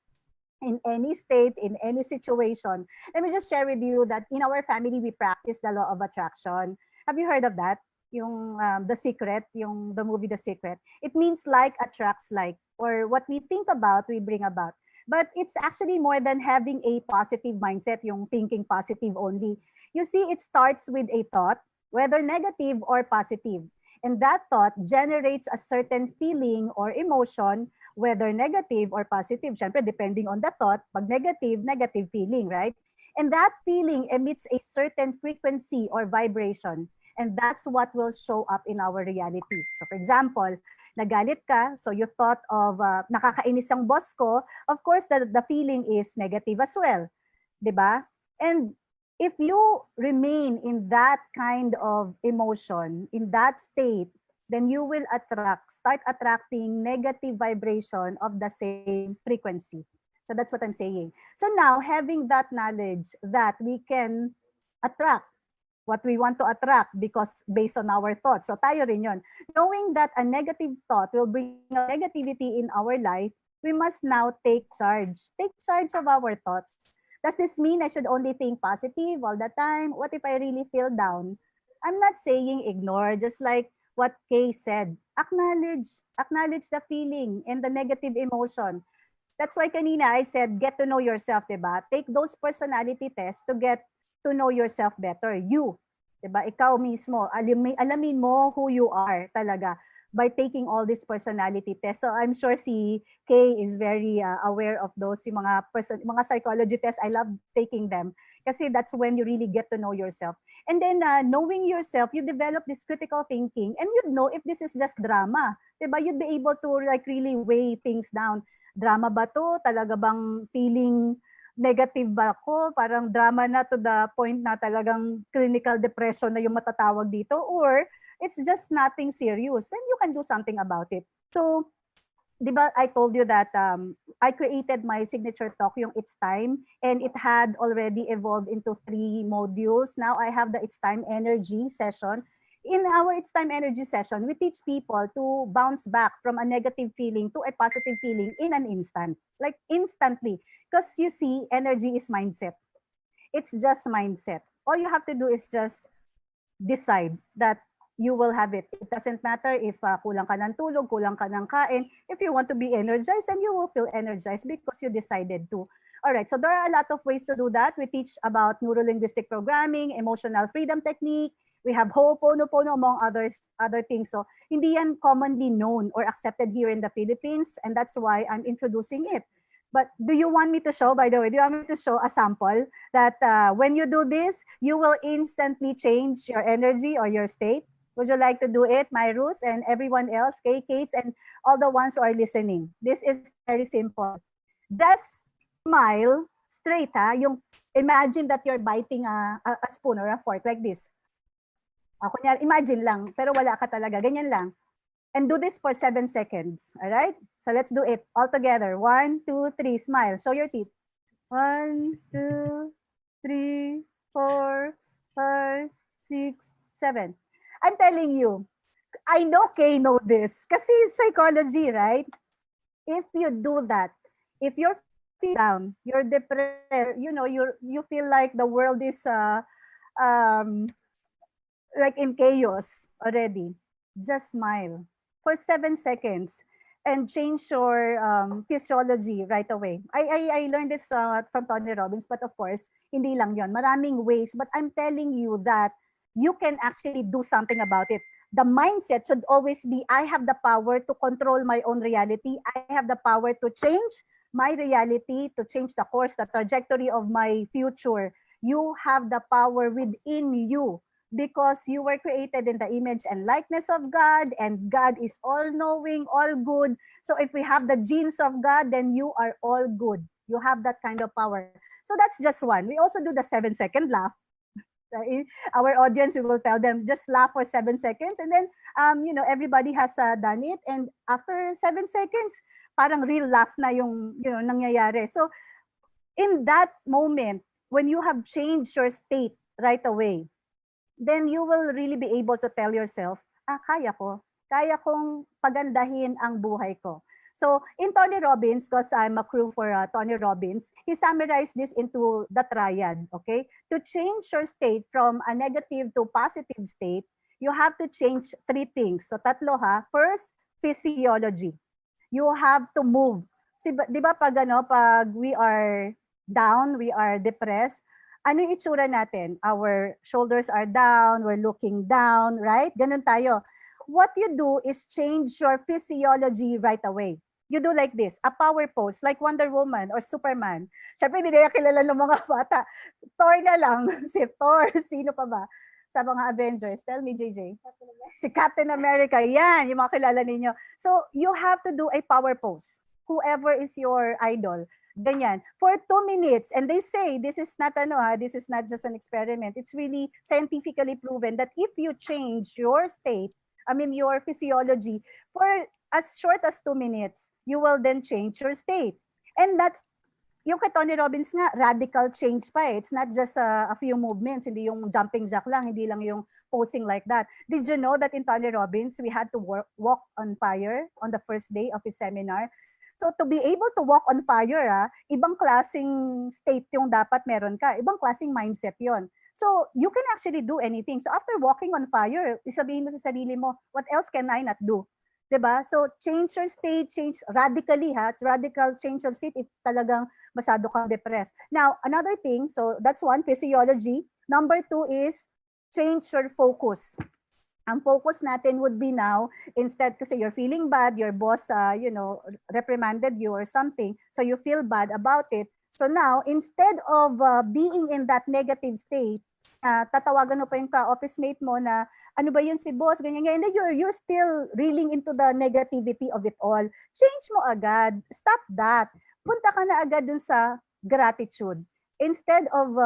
In any state, in any situation. Let me just share with you that in our family, we practice the law of attraction. Have you heard of that? Yung The Secret, the movie The Secret. It means like attracts like, or what we think about, we bring about. But it's actually more than having a positive mindset, yung thinking positive only. You see, it starts with a thought, whether negative or positive. And that thought generates a certain feeling or emotion, whether negative or positive. Syempre, depending on the thought, pag negative, negative feeling, right? And that feeling emits a certain frequency or vibration. And that's what will show up in our reality. So for example, nagalit ka, so you thought of nakakainis ang boss ko, of course, the feeling is negative as well. Diba? And if you remain in that kind of emotion, in that state, then you will start attracting negative vibration of the same frequency. So that's what I'm saying. So now, having that knowledge that we can attract what we want to attract because based on our thoughts. So tayo rin yun. Knowing that a negative thought will bring a negativity in our life, we must now take charge. Take charge of our thoughts. Does this mean I should only think positive all the time? What if I really feel down? I'm not saying ignore, just like what Kay said. Acknowledge the feeling and the negative emotion. That's why kanina I said, get to know yourself, diba? Take those personality tests to get to know yourself better. You, diba? Ikaw mismo, alamin mo who you are talaga. by taking all these personality tests. So I'm sure si Kay is very aware of those, yung mga psychology tests. I love taking them kasi that's when you really get to know yourself. And then knowing yourself, you develop this critical thinking and you'd know if this is just drama. Diba? You'd be able to like really weigh things down. Drama ba to? Talaga bang feeling negative ba ako? Parang drama na to the point na talagang clinical depression na yung matatawag dito, or it's just nothing serious, then you can do something about it. So, di ba, I told you that I created my signature talk, yung It's Time, and it had already evolved into 3 modules. Now I have the It's Time Energy session. In our It's Time Energy session, we teach people to bounce back from a negative feeling to a positive feeling in an instant, like instantly. Because you see, energy is mindset. It's just mindset. All you have to do is just decide that you will have it. It doesn't matter if kulang ka ng tulog, kulang ka ng kain. If you want to be energized, then you will feel energized because you decided to. All right, so there are a lot of ways to do that. We teach about neuro-linguistic programming, emotional freedom technique. We have Ho'oponopono among other things. So hindi yan commonly known or accepted here in the Philippines, and that's why I'm introducing it. But do you want me to show, by the way, do you want me to show a sample that when you do this, you will instantly change your energy or your state? Would you like to do it, Myrus, and everyone else, Kay, Kates, and all the ones who are listening? This is very simple. Just smile straight, ha? Yung imagine that you're biting a spoon or a fork like this. Kunyari, imagine lang, pero wala ka talaga. Ganyan lang. And do this for 7 seconds. All right? So let's do it all together. 1, 2, 3, smile. Show your teeth. 1, 2, 3, 4, 5, 6, 7. I'm telling you, I know Kay know this. Kasi psychology, right? If you do that, if you're feeling down, you're depressed, you know, you feel like the world is like in chaos already, just smile for 7 seconds and change your physiology right away. I learned this from Tony Robbins, but of course, hindi lang yon. Maraming ways, but I'm telling you that you can actually do something about it. The mindset should always be, I have the power to control my own reality. I have the power to change my reality, to change the course, the trajectory of my future. You have the power within you, because you were created in the image and likeness of God, and God is all-knowing, all-good. So if we have the genes of God, then you are all good. You have that kind of power. So that's just one. We also do the 7-second laugh. Our audience, we will tell them, just laugh for 7 seconds. And then, you know, everybody has done it. And after 7 seconds, parang real laugh na yung, you know, nangyayari. So in that moment, when you have changed your state right away, then you will really be able to tell yourself, kaya kong pagandahin ang buhay ko. So in Tony Robbins, because I'm a crew for Tony Robbins, he summarized this into the triad, okay? To change your state from a negative to positive state, you have to change 3 things. So tatlo ha. First, physiology. You have to move. Di ba pag we are down, we are depressed, ano yung itsura natin? Our shoulders are down, we're looking down, right? Ganun tayo. What you do is change your physiology right away. You do like this, a power pose, like Wonder Woman or Superman. Siyempre, hindi nila kilala ng mga bata. Thor na lang. Si Thor, sino pa ba? Sa mga Avengers. Tell me, JJ. Si Captain America. Yan, yung mga kilala ninyo. So, you have to do a power pose. Whoever is your idol. Ganyan. For 2 minutes. And they say, this is not this is not just an experiment. It's really scientifically proven that if you change your state, your physiology, for as short as 2 minutes, you will then change your state. And that's, yung kay Tony Robbins nga, radical change pa eh. It's not just a few movements, hindi yung jumping jack lang, hindi lang yung posing like that. Did you know that in Tony Robbins, we had to walk on fire on the first day of his seminar? So to be able to walk on fire, ibang klaseng state yung dapat meron ka. Ibang klaseng mindset yon. So you can actually do anything. So after walking on fire, isabihin mo sa sarili mo, what else can I not do? Diba? So change your state, change radically, radical change of state if talagang masyado kang depressed. Now, another thing, so that's one, physiology. Number 2 is change your focus. Ang focus natin would be now, instead kasi you're feeling bad, your boss, reprimanded you or something, so you feel bad about it. So now, instead of being in that negative state, tatawagan mo pa yung ka-office mate mo na, ano ba yun si boss, ganyan, ganyan. You're still reeling into the negativity of it all. Change mo agad. Stop that. Punta ka na agad dun sa gratitude. Instead of,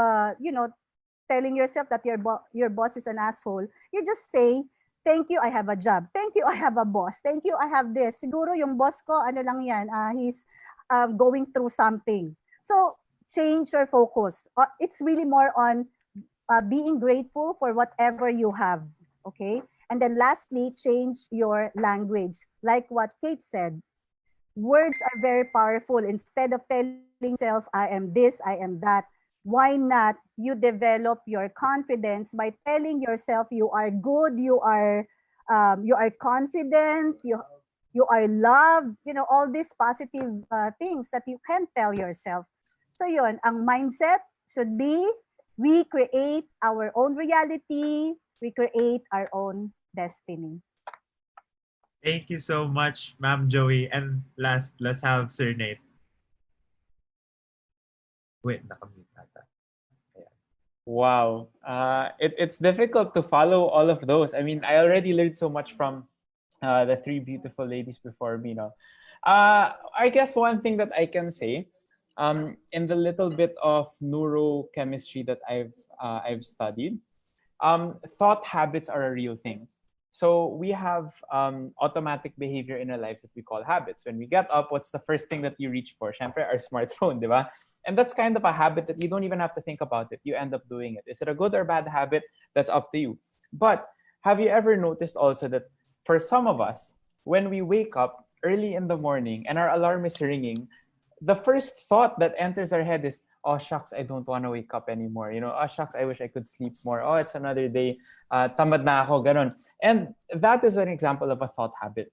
telling yourself that your boss is an asshole, you just say, thank you, I have a job. Thank you, I have a boss. Thank you, I have this. Siguro yung boss ko, ano lang yan, he's going through something. So, change your focus. It's really more on being grateful for whatever you have. Okay? And then lastly, change your language. Like what Kate said, words are very powerful. Instead of telling yourself, I am this, I am that, why not you develop your confidence by telling yourself you are good, you are confident, you are loved, all these positive things that you can tell yourself. So yun, ang mindset should be, we create our own reality, we create our own destiny. Thank you so much, Ma'am Joey. And last, let's have Sir Nate. Wait, nakamute ata. Wow. It's difficult to follow all of those. I mean, I already learned so much from the three beautiful ladies before me. I guess one thing that I can say, in the little bit of neurochemistry that I've studied, thought habits are a real thing. So we have automatic behavior in our lives that we call habits. When we get up, what's the first thing that you reach for? Syempre, our smartphone, di ba? And that's kind of a habit that you don't even have to think about it. You end up doing it. Is it a good or bad habit? That's up to you. But have you ever noticed also that for some of us, when we wake up early in the morning and our alarm is ringing, the first thought that enters our head is, oh, shucks, I don't want to wake up anymore. Oh, shucks, I wish I could sleep more. Oh, it's another day. Tamad na ako, ganon. And that is an example of a thought habit.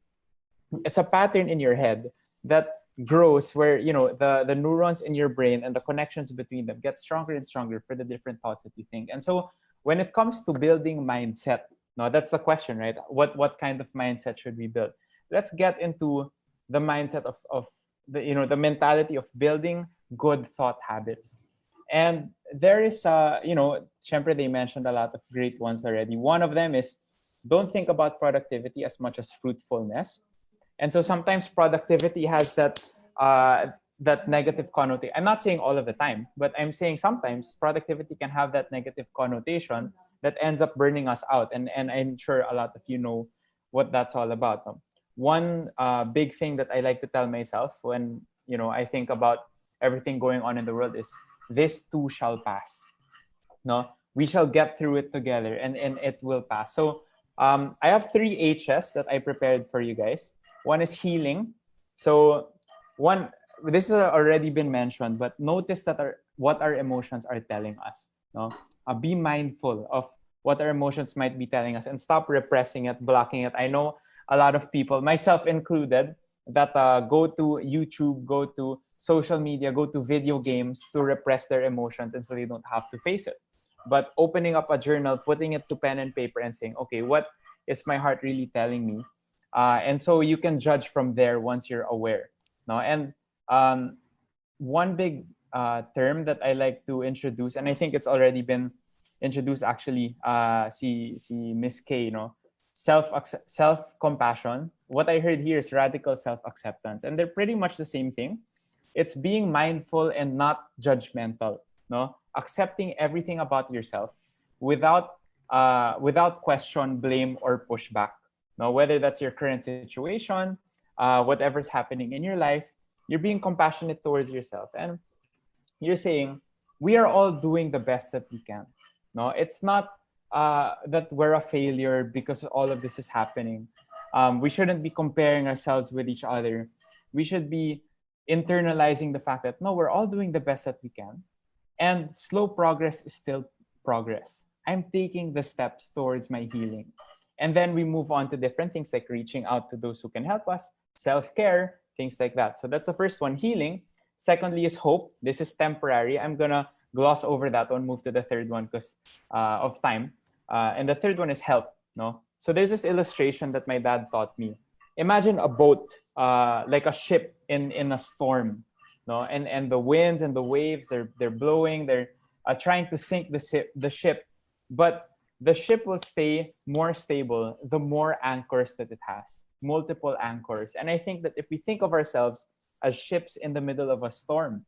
It's a pattern in your head that grows where, the neurons in your brain and the connections between them get stronger and stronger for the different thoughts that you think. And so when it comes to building mindset, no, that's the question, right? What kind of mindset should we build? Let's get into the mindset of the mentality of building good thought habits. And there is, syempre they mentioned a lot of great ones already. One of them is, don't think about productivity as much as fruitfulness. And so sometimes productivity has that negative connotation. I'm not saying all of the time, but I'm saying sometimes productivity can have that negative connotation that ends up burning us out. And I'm sure a lot of you know what that's all about. One big thing that I like to tell myself when I think about everything going on in the world is, this too shall pass. No, we shall get through it together, and it will pass. So I have 3 H's that I prepared for you guys. One is healing. So this has already been mentioned, but notice that what our emotions are telling us. No, be mindful of what our emotions might be telling us and stop repressing it, blocking it. I know a lot of people, myself included, that go to YouTube, go to social media, go to video games to repress their emotions, and so they don't have to face it. But opening up a journal, putting it to pen and paper and saying, okay, what is my heart really telling me? And so you can judge from there once you're aware. No? And one big term that I like to introduce, and I think it's already been introduced actually, si Miss K, self-compassion. What I heard here is radical self-acceptance, and they're pretty much the same thing. It's being mindful and not judgmental. No, accepting everything about yourself without question, blame, or pushback. No, whether that's your current situation, whatever's happening in your life, you're being compassionate towards yourself, and you're saying, we are all doing the best that we can. No, it's not that we're a failure because all of this is happening. We shouldn't be comparing ourselves with each other. We should be internalizing the fact that, no, we're all doing the best that we can. And slow progress is still progress. I'm taking the steps towards my healing. And then we move on to different things like reaching out to those who can help us, self-care, things like that. So that's the first one, healing. Secondly is hope. This is temporary. I'm going to gloss over that one, move to the third one because of time. And the third one is help. No, So there's this illustration that my dad taught me. Imagine a boat, like a ship in a storm, no, and the winds and the waves, they're blowing, they're trying to sink the ship, but the ship will stay more stable the more anchors that it has, multiple anchors. And I think that if we think of ourselves as ships in the middle of a storm,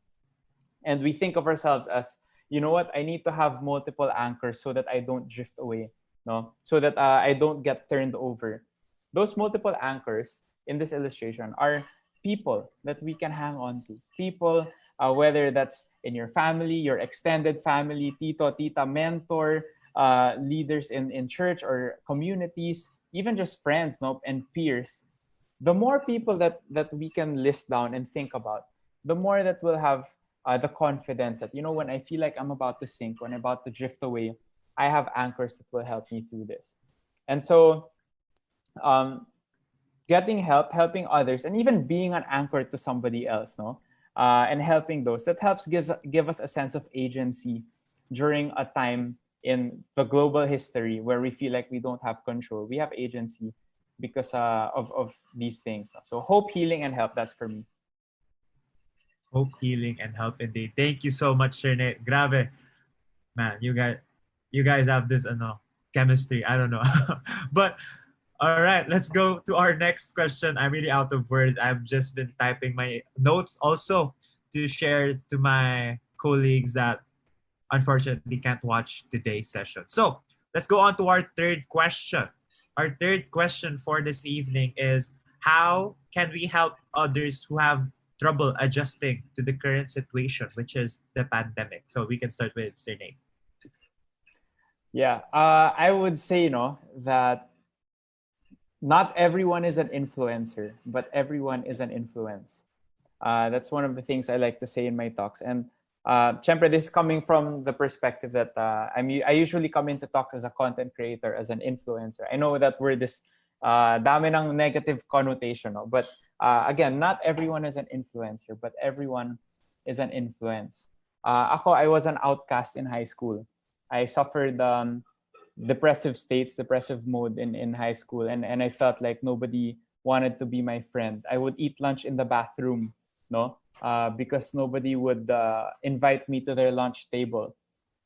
and we think of ourselves as, you know what, I need to have multiple anchors so that I don't drift away, no, so that I don't get turned over. Those multiple anchors in this illustration are people that we can hang on to, people, whether that's in your family, your extended family, tito, tita, mentor, leaders in church or communities, even just friends, no, and peers. The more people that we can list down and think about, the more that we'll have the confidence that, you know, when I feel like I'm about to sink, when I'm about to drift away, I have anchors that will help me through this. And so, um, getting help, helping others, and even being an anchor to somebody else, no, and helping those, that helps give us a sense of agency during a time in the global history where we feel like we don't have control. We have agency because of these things. So hope, healing, and help. That's for me. Hope, healing, and help indeed. Thank you so much, Sir Nate. Grabe. Man, you guys have this chemistry. I don't know. But all right, let's go to our next question. I'm really out of words. I've just been typing my notes also to share to my colleagues that unfortunately can't watch today's session. So let's go on to our third question. Our third question for this evening is, how can we help others who have trouble adjusting to the current situation, which is the pandemic? So we can start with Sir Nate. Yeah, I would say, that not everyone is an influencer, but everyone is an influence. That's one of the things I like to say in my talks. And syempre, this is coming from the perspective that I usually come into talks as a content creator, as an influencer. I know that word is dami ng negative connotation, no? But again, not everyone is an influencer, but everyone is an influence. Ako, I was an outcast in high school. I suffered depressive mode in high school, and I felt like nobody wanted to be my friend. I would eat lunch in the bathroom, no, because nobody would invite me to their lunch table.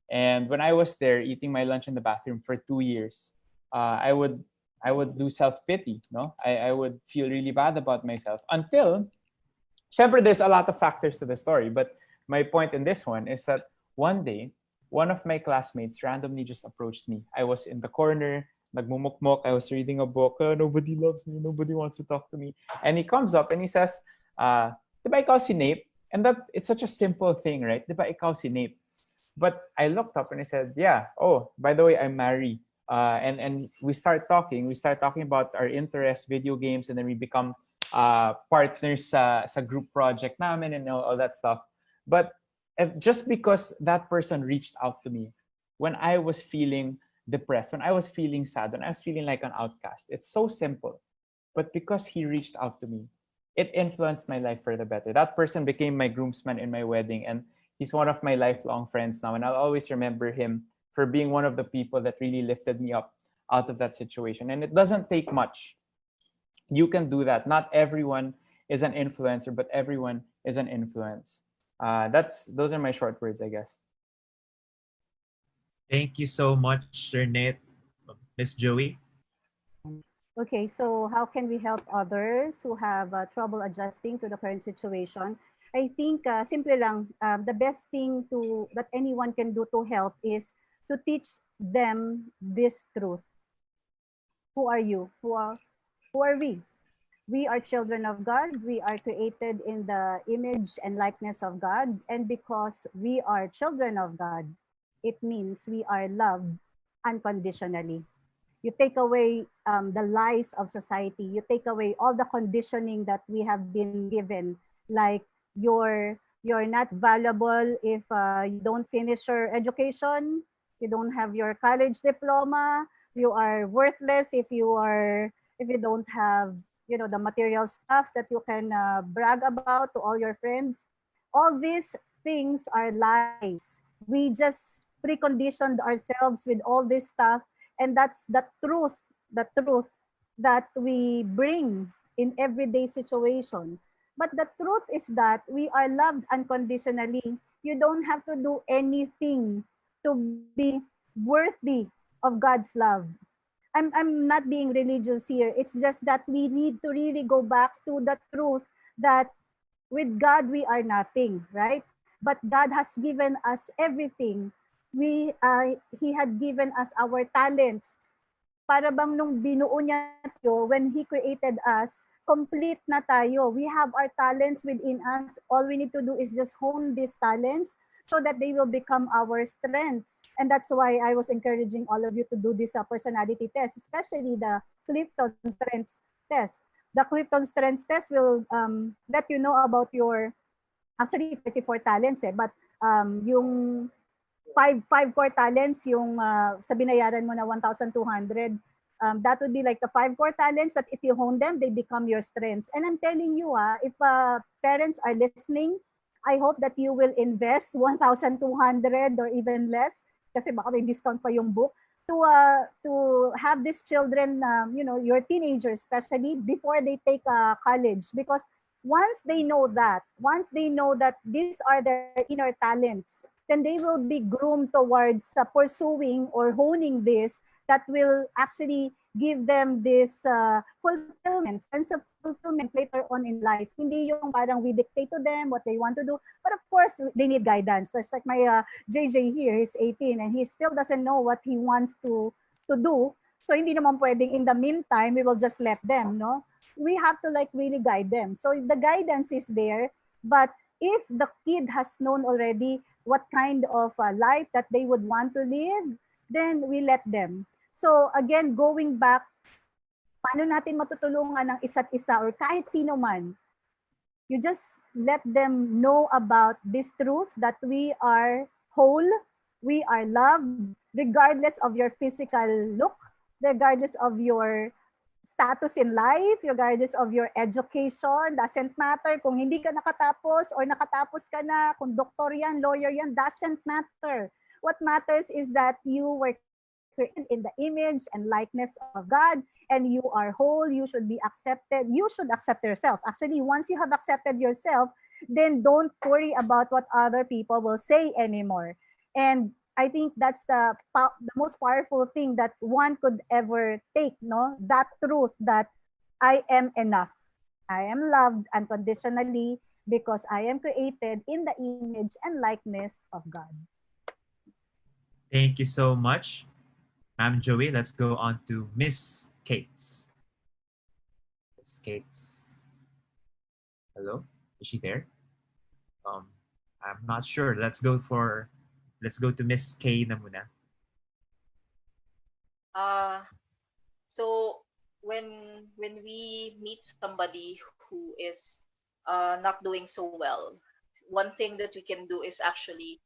And when I was there eating my lunch in the bathroom for 2 years, I would do self-pity, no, I would feel really bad about myself until, syempre, there's a lot of factors to the story, but my point in this one is that one day, one of my classmates randomly just approached me. I was in the corner, nagmumukmok, I was reading a book. Nobody loves me, nobody wants to talk to me. And he comes up and he says, diba ikaw si Nate? And that, it's such a simple thing, right? Diba ikaw si Nate? But I looked up and I said, yeah, oh, by the way, I'm married. And we start talking about our interests, video games, and then we become partners sa group project namin and all that stuff. But just because that person reached out to me when I was feeling depressed, when I was feeling sad, when I was feeling like an outcast, it's so simple. But because he reached out to me, it influenced my life for the better. That person became my groomsman in my wedding, and he's one of my lifelong friends now. And I'll always remember him for being one of the people that really lifted me up out of that situation. And it doesn't take much. You can do that. Not everyone is an influencer, but everyone is an influence. Those are my short words, I guess. Thank you so much, Sir Nate. Miss Joey. Okay, so how can we help others who have trouble adjusting to the current situation? I think simple lang, the best thing that anyone can do to help is to teach them this truth. Who are you? Who are we? We are children of God. We are created in the image and likeness of God. And because we are children of God, it means we are loved unconditionally. You take away the lies of society. You take away all the conditioning that we have been given, like you're not valuable if you don't finish your education, you don't have your college diploma, you are worthless if you don't have the material stuff that you can brag about to all your friends. All these things are lies. We just preconditioned ourselves with all this stuff, and that's the truth the truth that we bring in everyday situation. But the truth is that we are loved unconditionally. You don't have to do anything to be worthy of God's love. I'm not being religious here. It's just that we need to really go back to the truth that with God we are nothing, right? But God has given us everything. He had given us our talents. Para bang nung binuo niya tayo, when He created us, complete na tayo. We have our talents within us. All we need to do is just hone these talents so that they will become our strengths. And that's why I was encouraging all of you to do this personality test, especially the Clifton Strengths test. The Clifton Strengths test will let you know about your, actually 34 talents but yung five core talents, yung sa binayaran mo na 1,200, that would be like the 5 core talents that if you hone them, they become your strengths. And I'm telling you, if parents are listening, I hope that you will invest 1,200 or even less, kasi baka may discount pa yung book, to have these children, your teenagers especially, before they take college. Because once they know that these are their inner talents, then they will be groomed towards pursuing or honing this that will actually give them this fulfillment, sense of fulfillment later on in life. Hindi yung parang we dictate to them what they want to do, but of course they need guidance. That's like my JJ here, he's 18 and he still doesn't know what he wants to do. So hindi naman pwedeng in the meantime we will just let them, no? We have to like really guide them. So the guidance is there, but if the kid has known already what kind of life that they would want to live, then we let them. So again, going back, paano natin matutulungan ng isa't isa or kahit sino man? You just let them know about this truth that we are whole, we are loved, regardless of your physical look, regardless of your status in life, regardless of your education, doesn't matter kung hindi ka nakatapos or nakatapos ka na, kung doktor yan, lawyer yan, doesn't matter. What matters is that you were created in the image and likeness of God and you are whole, you should be accepted, you should accept yourself. Actually, once you have accepted yourself, then don't worry about what other people will say anymore. And I think that's the most powerful thing that one could ever take, no? That truth that I am enough. I am loved unconditionally because I am created in the image and likeness of God. Thank you so much, Ma'am Joey. Let's go on to Miss Kates. Miss Kates. Hello? Is she there? I'm not sure. Let's go to Miss K na muna. So when we meet somebody who is not doing so well, one thing that we can do is actually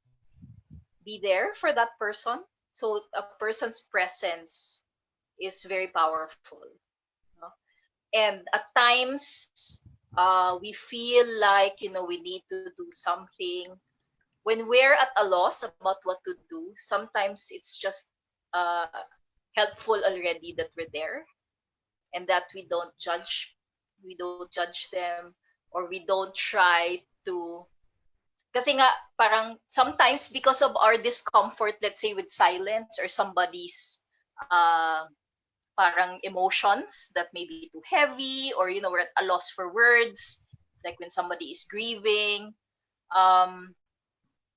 be there for that person. So a person's presence is very powerful. No? And at times we feel like we need to do something. When we're at a loss about what to do, sometimes it's just helpful already that we're there and that we don't judge them, or we don't try to, kasi nga parang sometimes because of our discomfort, let's say with silence or somebody's parang emotions that may be too heavy, or we're at a loss for words, like when somebody is grieving,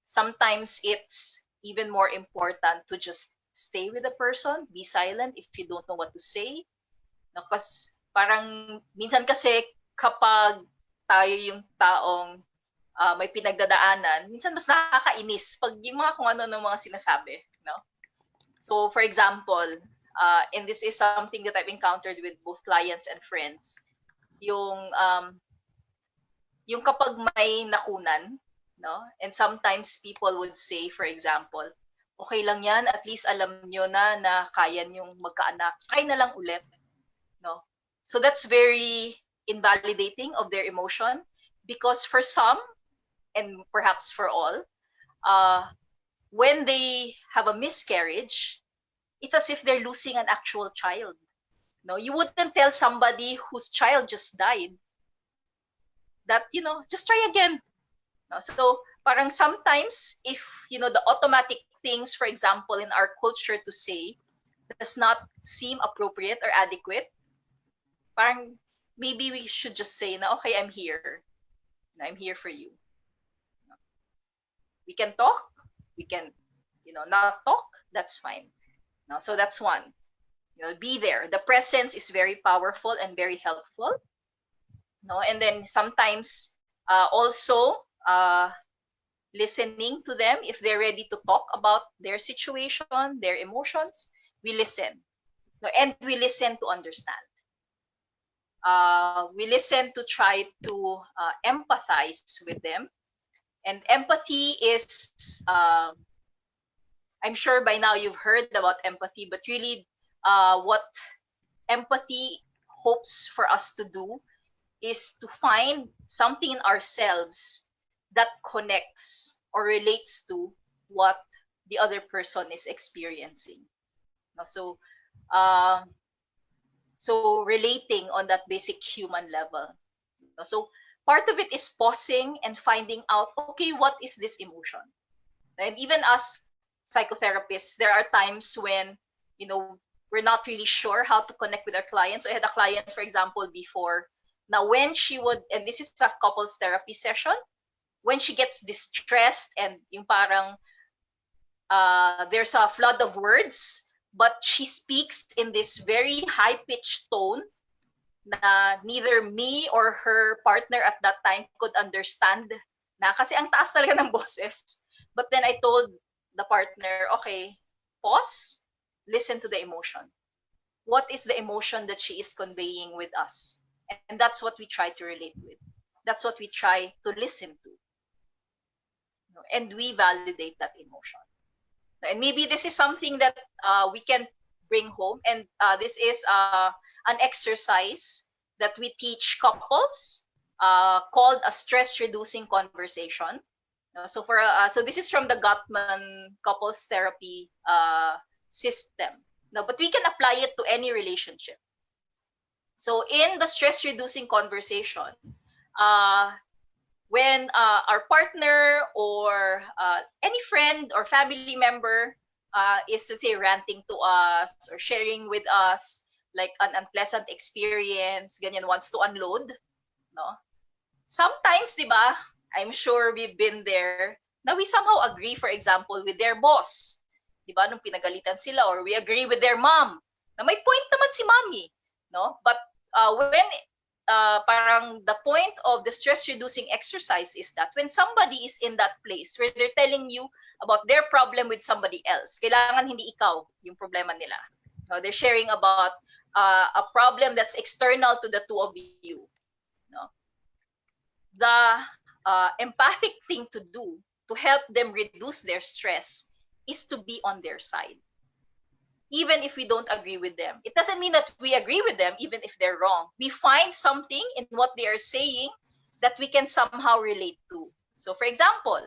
sometimes it's even more important to just stay with the person, be silent if you don't know what to say. No, kasi parang minsan kasi kapag tayo yung taong may pinagdadaanan, minsan mas nakakainis pag yung mga kung ano ng mga sinasabi, no? So for example, and this is something that I've encountered with both clients and friends, yung kapag may nakunan, no? And sometimes people would say, for example, okay lang yan, at least alam nyo na kaya nyong magkaanak, try na lang ulit, no? So that's very invalidating of their emotion, because for some, and perhaps for all, when they have a miscarriage, it's as if they're losing an actual child. No, you wouldn't tell somebody whose child just died that, just try again. No? So parang sometimes if, the automatic things, for example, in our culture to say does not seem appropriate or adequate, parang maybe we should just say na, okay, I'm here. I'm here for you. We can talk. We can, not talk. That's fine. No, so that's one. Be there. The presence is very powerful and very helpful. No, and then sometimes also listening to them if they're ready to talk about their situation, their emotions. We listen. No, and we listen to understand. We listen to try to empathize with them. And empathy is, I'm sure by now you've heard about empathy, but really what empathy hopes for us to do is to find something in ourselves that connects or relates to what the other person is experiencing. So, so relating on that basic human level. So part of it is pausing and finding out, okay, what is this emotion? And even as psychotherapists, there are times when, we're not really sure how to connect with our clients. So I had a client, for example, before. Now, when she would, and this is a couples therapy session, when she gets distressed and yung parang there's a flood of words, but she speaks in this very high-pitched tone na neither me or her partner at that time could understand na kasi ang taas talaga ng boses. But then I told the partner, okay, pause, listen to the emotion. What is the emotion that she is conveying with us? And that's what we try to relate with. That's what we try to listen to. And we validate that emotion. And maybe this is something that we can bring home. And this is an exercise that we teach couples called a stress-reducing conversation. So so this is from the Gottman couples therapy system. No, but we can apply it to any relationship. So in the stress-reducing conversation, when our partner or any friend or family member is, let's say, ranting to us or sharing with us like an unpleasant experience, ganyan, wants to unload, no? Sometimes, di ba, I'm sure we've been there, na we somehow agree, for example, with their boss. Di ba, nung pinagalitan sila, or we agree with their mom, na may point naman si mommy, no? But when parang the point of the stress-reducing exercise is that when somebody is in that place where they're telling you about their problem with somebody else, kailangan hindi ikaw yung problema nila. No, they're sharing about a problem that's external to the two of you. No? The empathic thing to do to help them reduce their stress is to be on their side. Even if we don't agree with them. It doesn't mean that we agree with them, even if they're wrong. We find something in what they are saying that we can somehow relate to. So for example,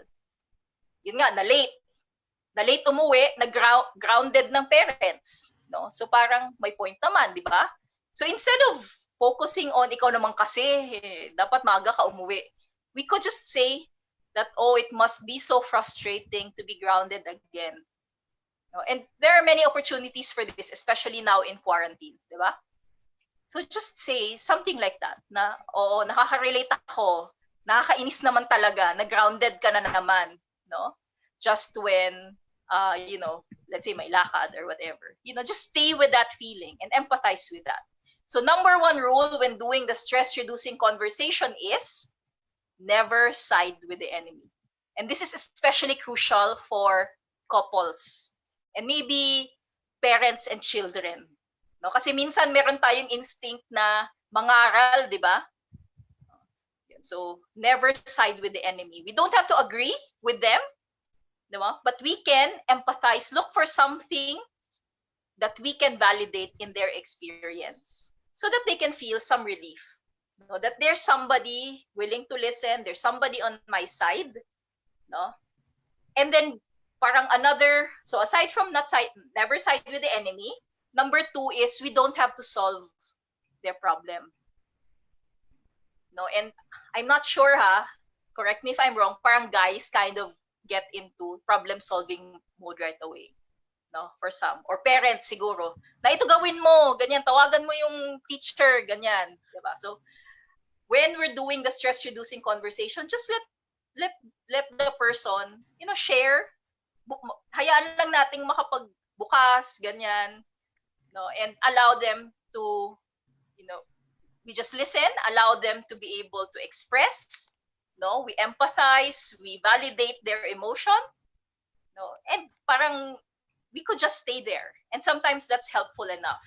yun nga, na late umuwi, grounded ng parents. No? So parang may point naman, di ba? So instead of focusing on ikaw naman kasi, dapat maaga ka umuwi, we could just say that, oh, it must be so frustrating to be grounded again. And there are many opportunities for this, especially now in quarantine, di ba? So just say something like that, na, oo, nakaka-relate ako, nakakainis naman talaga, na grounded ka na naman, no? Just when, let's say may lakad or whatever. Just stay with that feeling and empathize with that. So number one rule when doing the stress-reducing conversation is never side with the enemy. And this is especially crucial for couples. And maybe parents and children. No? Kasi minsan meron tayong instinct na mangaral, di ba? So, never side with the enemy. We don't have to agree with them, di ba? But we can empathize, look for something that we can validate in their experience so that they can feel some relief. No? That there's somebody willing to listen, there's somebody on my side. No? And then, parang another, so aside from never side with the enemy, number 2 is we don't have to solve their problem. No, and I'm not sure correct me if I'm wrong, parang guys kind of get into problem solving mode right away. No, for some, or parents siguro. Na ito gawin mo, ganyan, tawagan mo yung teacher, ganyan, 'di ba? So when we're doing the stress reducing conversation, just let the person, share. Hayaan lang nating makapagbukas, ganyan, no, and allow them to, we just listen, allow them to be able to express, no, we empathize, we validate their emotion, no, and parang we could just stay there, and sometimes that's helpful enough.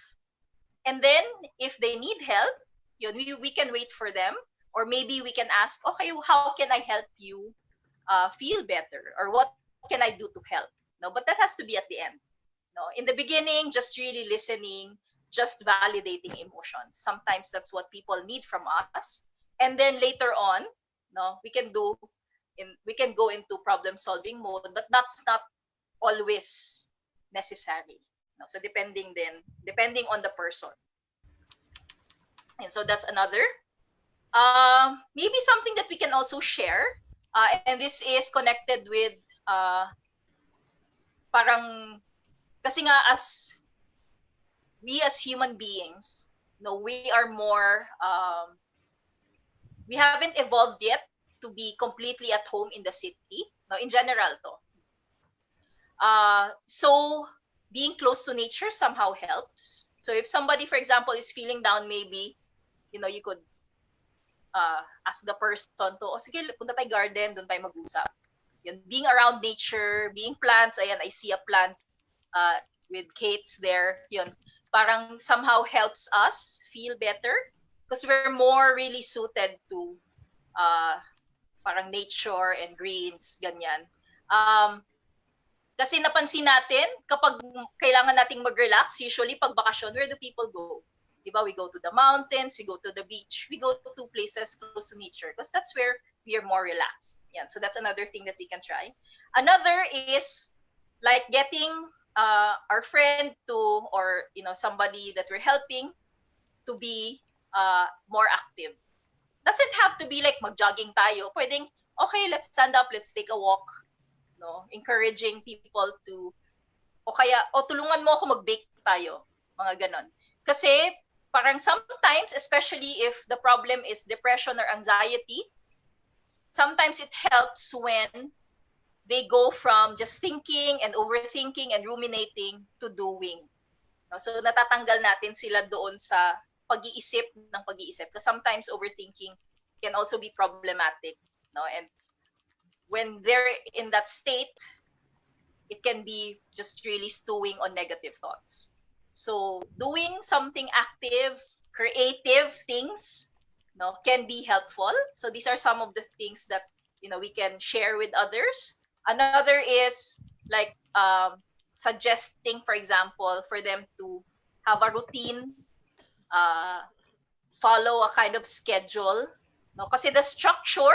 And then if they need help, we can wait for them, or maybe we can ask, okay, how can I help you feel better, or what can I do to help? No, but that has to be at the end. No, in the beginning, just really listening, just validating emotions. Sometimes that's what people need from us, and then later on, no, we can go into problem solving mode, but that's not always necessary. No, so depending on the person. And so that's another. Maybe something that we can also share, and this is connected with parang, kasi nga as human beings, no, we are more, we haven't evolved yet to be completely at home in the city, no, in general to. So being close to nature somehow helps. So if somebody, for example, is feeling down, maybe, you could ask the person to, sige, punta tayo garden, doon tayo mag-usap. Yun, being around nature, being plants, ayan, I see a plant with Kate's there, yun, parang somehow helps us feel better because we're more really suited to parang nature and greens, ganyan. Kasi napansin natin, kapag kailangan nating mag-relax, usually pag bakasyon, where do people go? Diba? We go to the mountains, we go to the beach, we go to places close to nature because that's where we are more relaxed. Yeah, so that's another thing that we can try. Another is like getting our friend to, or somebody that we're helping to be more active. Doesn't have to be like mag-jogging tayo. Pwedeng, okay, let's stand up, let's take a walk. No, encouraging people to, o kaya, tulungan mo ako mag-bake tayo. Mga ganon. Kasi parang sometimes, especially if the problem is depression or anxiety, sometimes it helps when they go from just thinking and overthinking and ruminating to doing. No? So natatanggal natin sila doon sa pag-iisip ng pag-iisip. Because sometimes overthinking can also be problematic. No? And when they're in that state, it can be just really stewing on negative thoughts. So doing something active, creative things, can be helpful. So these are some of the things that we can share with others. Another is like suggesting, for example, for them to have a routine, follow a kind of schedule. No, kasi the structure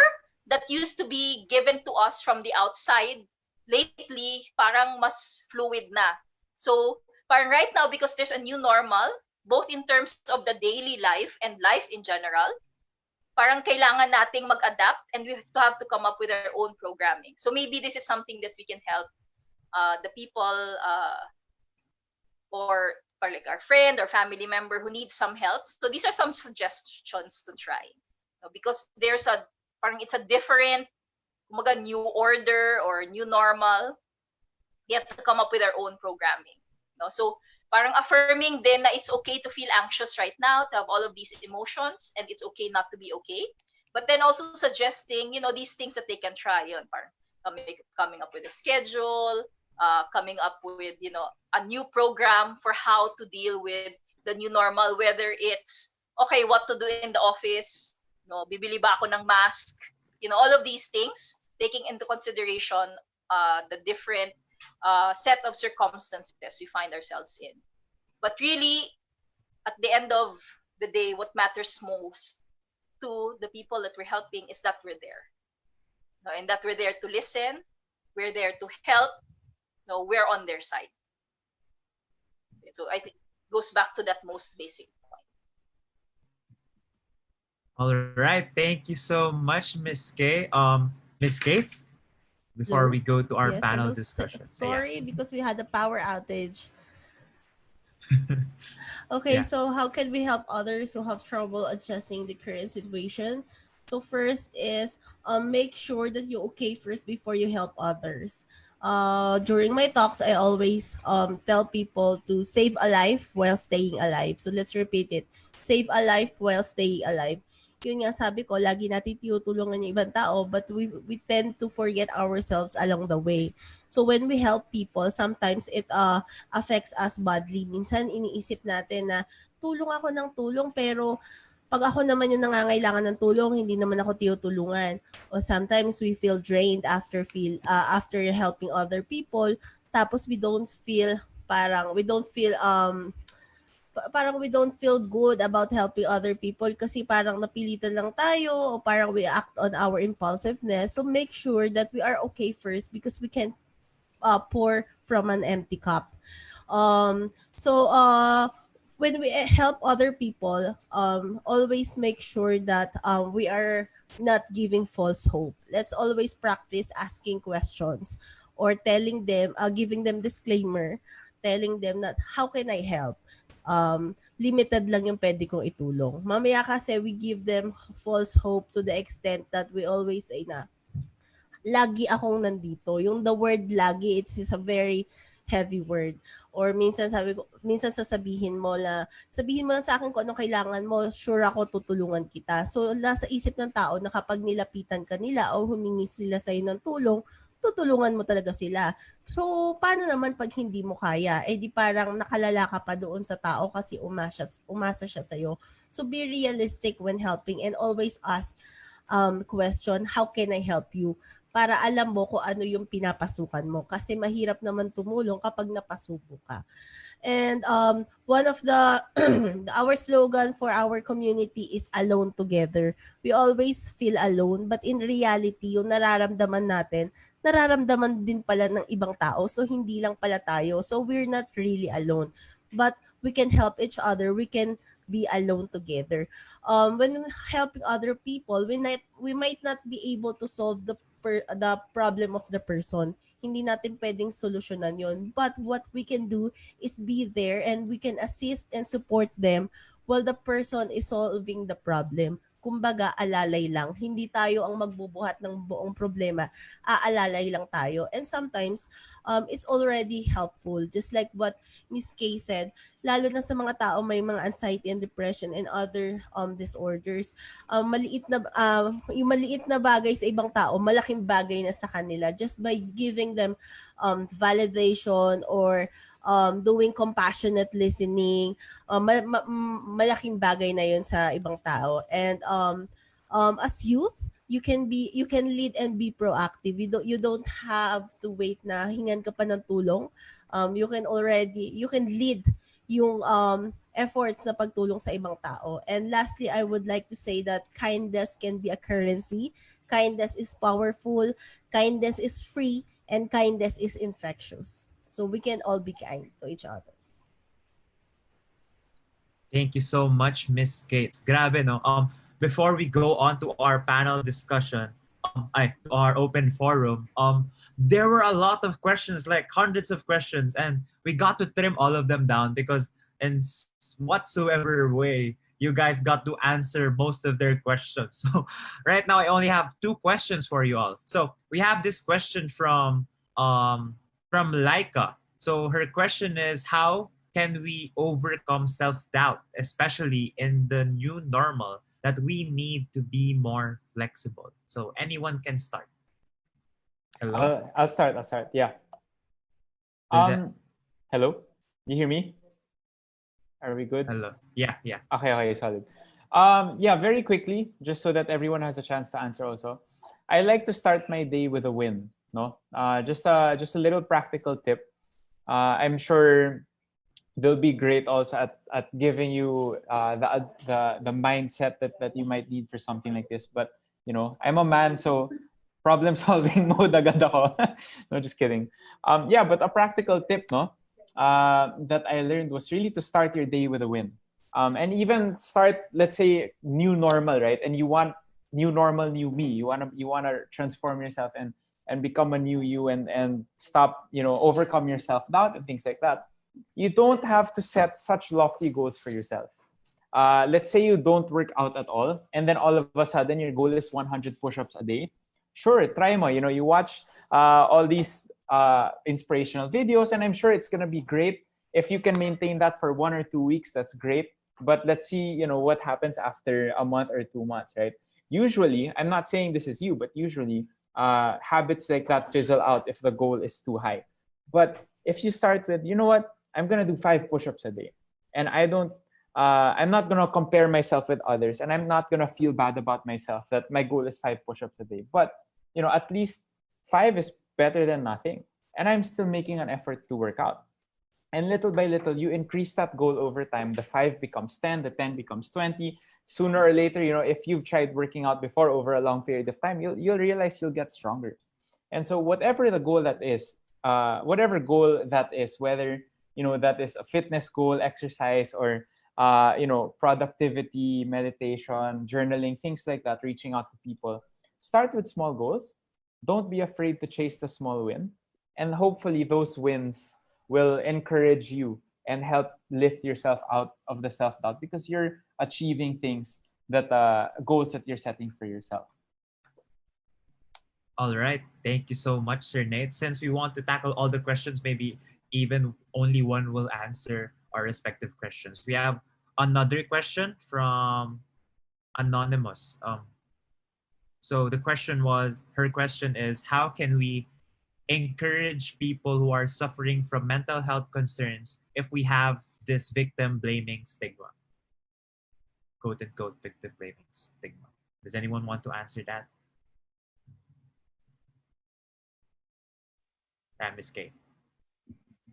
that used to be given to us from the outside, lately parang mas fluid na. So parang right now, because there's a new normal, both in terms of the daily life and life in general, parang kailangan nating mag-adapt and we have to come up with our own programming. So maybe this is something that we can help the people or like our friend or family member who needs some help. So these are some suggestions to try. Because there's it's a different new order or new normal. We have to come up with our own programming. So parang affirming din na it's okay to feel anxious right now, to have all of these emotions, and it's okay not to be okay. But then also suggesting, these things that they can try. Yun, parang coming up with a schedule, coming up with, a new program for how to deal with the new normal, whether it's, okay, what to do in the office, bibili ba ako ng mask, all of these things, taking into consideration the different set of circumstances we find ourselves in. But really, at the end of the day, what matters most to the people that we're helping is that we're there. And that we're there to listen, we're there to help, we're on their side. So I think goes back to that most basic point. All right. Thank you so much, Miss Kay. Miss Gates, before Hello? we go to our Yes, panel hello. discussion. Yeah. Sorry because we had a power outage. Okay, Yeah. so how can we help others who have trouble adjusting the current situation? So first is make sure that you're okay first before you help others. During my talks, I always tell people to save a life while staying alive. So let's repeat it. Save a life while staying alive. Yun nga sabi ko, lagi natin tinutulungan yung ibang tao but we tend to forget ourselves along the way. So when we help people, sometimes it affects us badly. Minsan iniisip natin na tulong ako ng tulong pero pag ako naman yung nangangailangan ng tulong, hindi naman ako tinutulungan. O sometimes we feel drained after helping other people tapos we don't feel good about helping other people kasi parang napilitan lang tayo o parang we act on our impulsiveness. So make sure that we are okay first because we can pour from an empty cup. When we help other people, always make sure that we are not giving false hope. Let's always practice asking questions or telling them, giving them disclaimer, telling them that how can I help? Limited lang yung pwede kong itulong. Mamaya kasi we give them false hope to the extent that we always say na, lagi akong nandito. Yung the word lagi, it's a very heavy word. Or minsan sasabihin mo lang sa akin kung anong kailangan mo, sure ako tutulungan kita. So, nasa isip ng tao na kapag nilapitan ka nila o humingi sila sa'yo ng tulong, tutulungan mo talaga sila. So, paano naman pag hindi mo kaya? Eh di parang nakalala ka pa doon sa tao kasi umasa siya sa'yo. So, be realistic when helping and always ask question, how can I help you? Para alam mo kung ano yung pinapasukan mo. Kasi mahirap naman tumulong kapag napasubo ka. And one of our slogan for our community is alone together. We always feel alone, but in reality, yung nararamdaman din pala ng ibang tao. So hindi lang pala tayo. So we're not really alone. But we can help each other. We can be alone together. When helping other people, we might not be able to solve the problem of the person. Hindi natin pwedeng solusyonan yon. But what we can do is be there and we can assist and support them while the person is solving the problem. Kumbaga, alalay lang. Hindi tayo ang magbubuhat ng buong problema. Aalalay lang tayo. And sometimes, it's already helpful. Just like what Miss Kay said, lalo na sa mga tao may mga anxiety and depression and other disorders. Yung maliit na bagay sa ibang tao, malaking bagay na sa kanila just by giving them validation or doing compassionate listening. Malaking bagay na yun sa ibang tao. And as youth, you can lead and be proactive. You don't have to wait na hingan ka pa ng tulong. You can lead yung efforts na pagtulong sa ibang tao. And lastly, I would like to say that kindness can be a currency. Kindness is powerful, kindness is free, and kindness is infectious. So we can all be kind to each other. Thank you so much, Miss Gates. Grabe, no? Before we go on to our panel discussion, our open forum, there were a lot of questions, like hundreds of questions, and we got to trim all of them down because in whatsoever way, you guys got to answer most of their questions. So right now, I only have 2 questions for you all. So we have this question from Laika. So her question is, how can we overcome self-doubt, especially in the new normal, that we need to be more flexible? So anyone can start. Hello? I'll start. Yeah. Hello? You hear me? Are we good? Hello. Yeah. Okay, solid. Yeah, very quickly, just so that everyone has a chance to answer also. I like to start my day with a win, no? Just a little practical tip. I'm sure they'll be great also at giving you the mindset that you might need for something like this. But I'm a man, so problem solving mode agad ako. No, just kidding. Yeah, but a practical tip, no? that I learned was really to start your day with a win. And even start, let's say, new normal, right? And you want new normal, new me. You wanna transform yourself and become a new you and stop, overcome your self doubt and things like that. You don't have to set such lofty goals for yourself. Let's say you don't work out at all, and then all of a sudden your goal is 100 push-ups a day. Sure, try mo. You watch all these inspirational videos, and I'm sure it's gonna be great if you can maintain that for 1 or 2 weeks. That's great. But let's see, what happens after a month or 2 months, right? Usually, I'm not saying this is you, but usually, habits like that fizzle out if the goal is too high. But if you start with, you know what, I'm gonna do 5 push-ups a day, and I'm not gonna compare myself with others, and I'm not gonna feel bad about myself that my goal is 5 push-ups a day. But at least five is better than nothing, and I'm still making an effort to work out. And little by little, you increase that goal over time. The 5 becomes 10, the 10 becomes 20. Sooner or later, if you've tried working out before over a long period of time, you'll realize you'll get stronger. And so whatever the goal that is, whatever goal that is, whether that is a fitness goal, exercise, or productivity, meditation, journaling, things like that, reaching out to people. Start with small goals. Don't be afraid to chase the small win. And hopefully those wins will encourage you and help lift yourself out of the self-doubt because you're achieving things that goals that you're setting for yourself. All right. Thank you so much, Sir Nate. Since we want to tackle all the questions, maybe even only one will answer our respective questions. We have another question from Anonymous. So her question is, how can we encourage people who are suffering from mental health concerns if we have this victim blaming stigma? Quote unquote victim blaming stigma. Does anyone want to answer that? Miss Kate.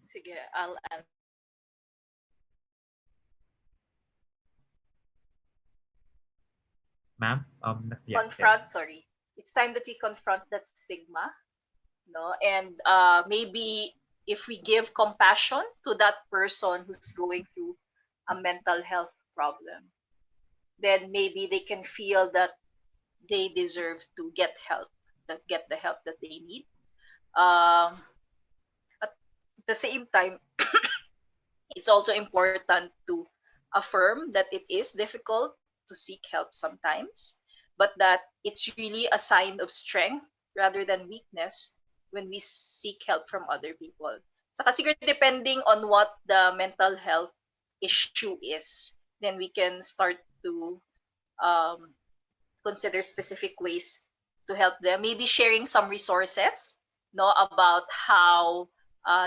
Sige, I'll answer. Ma'am? Sorry. It's time that we confront that stigma, no? And maybe if we give compassion to that person who's going through a mental health problem, then maybe they can feel that they deserve to get the help that they need. At the same time, it's also important to affirm that it is difficult to seek help sometimes, but that it's really a sign of strength rather than weakness when we seek help from other people. Saka siguro depending on what the mental health issue is, then we can start to consider specific ways to help them. Maybe sharing some resources, no, about how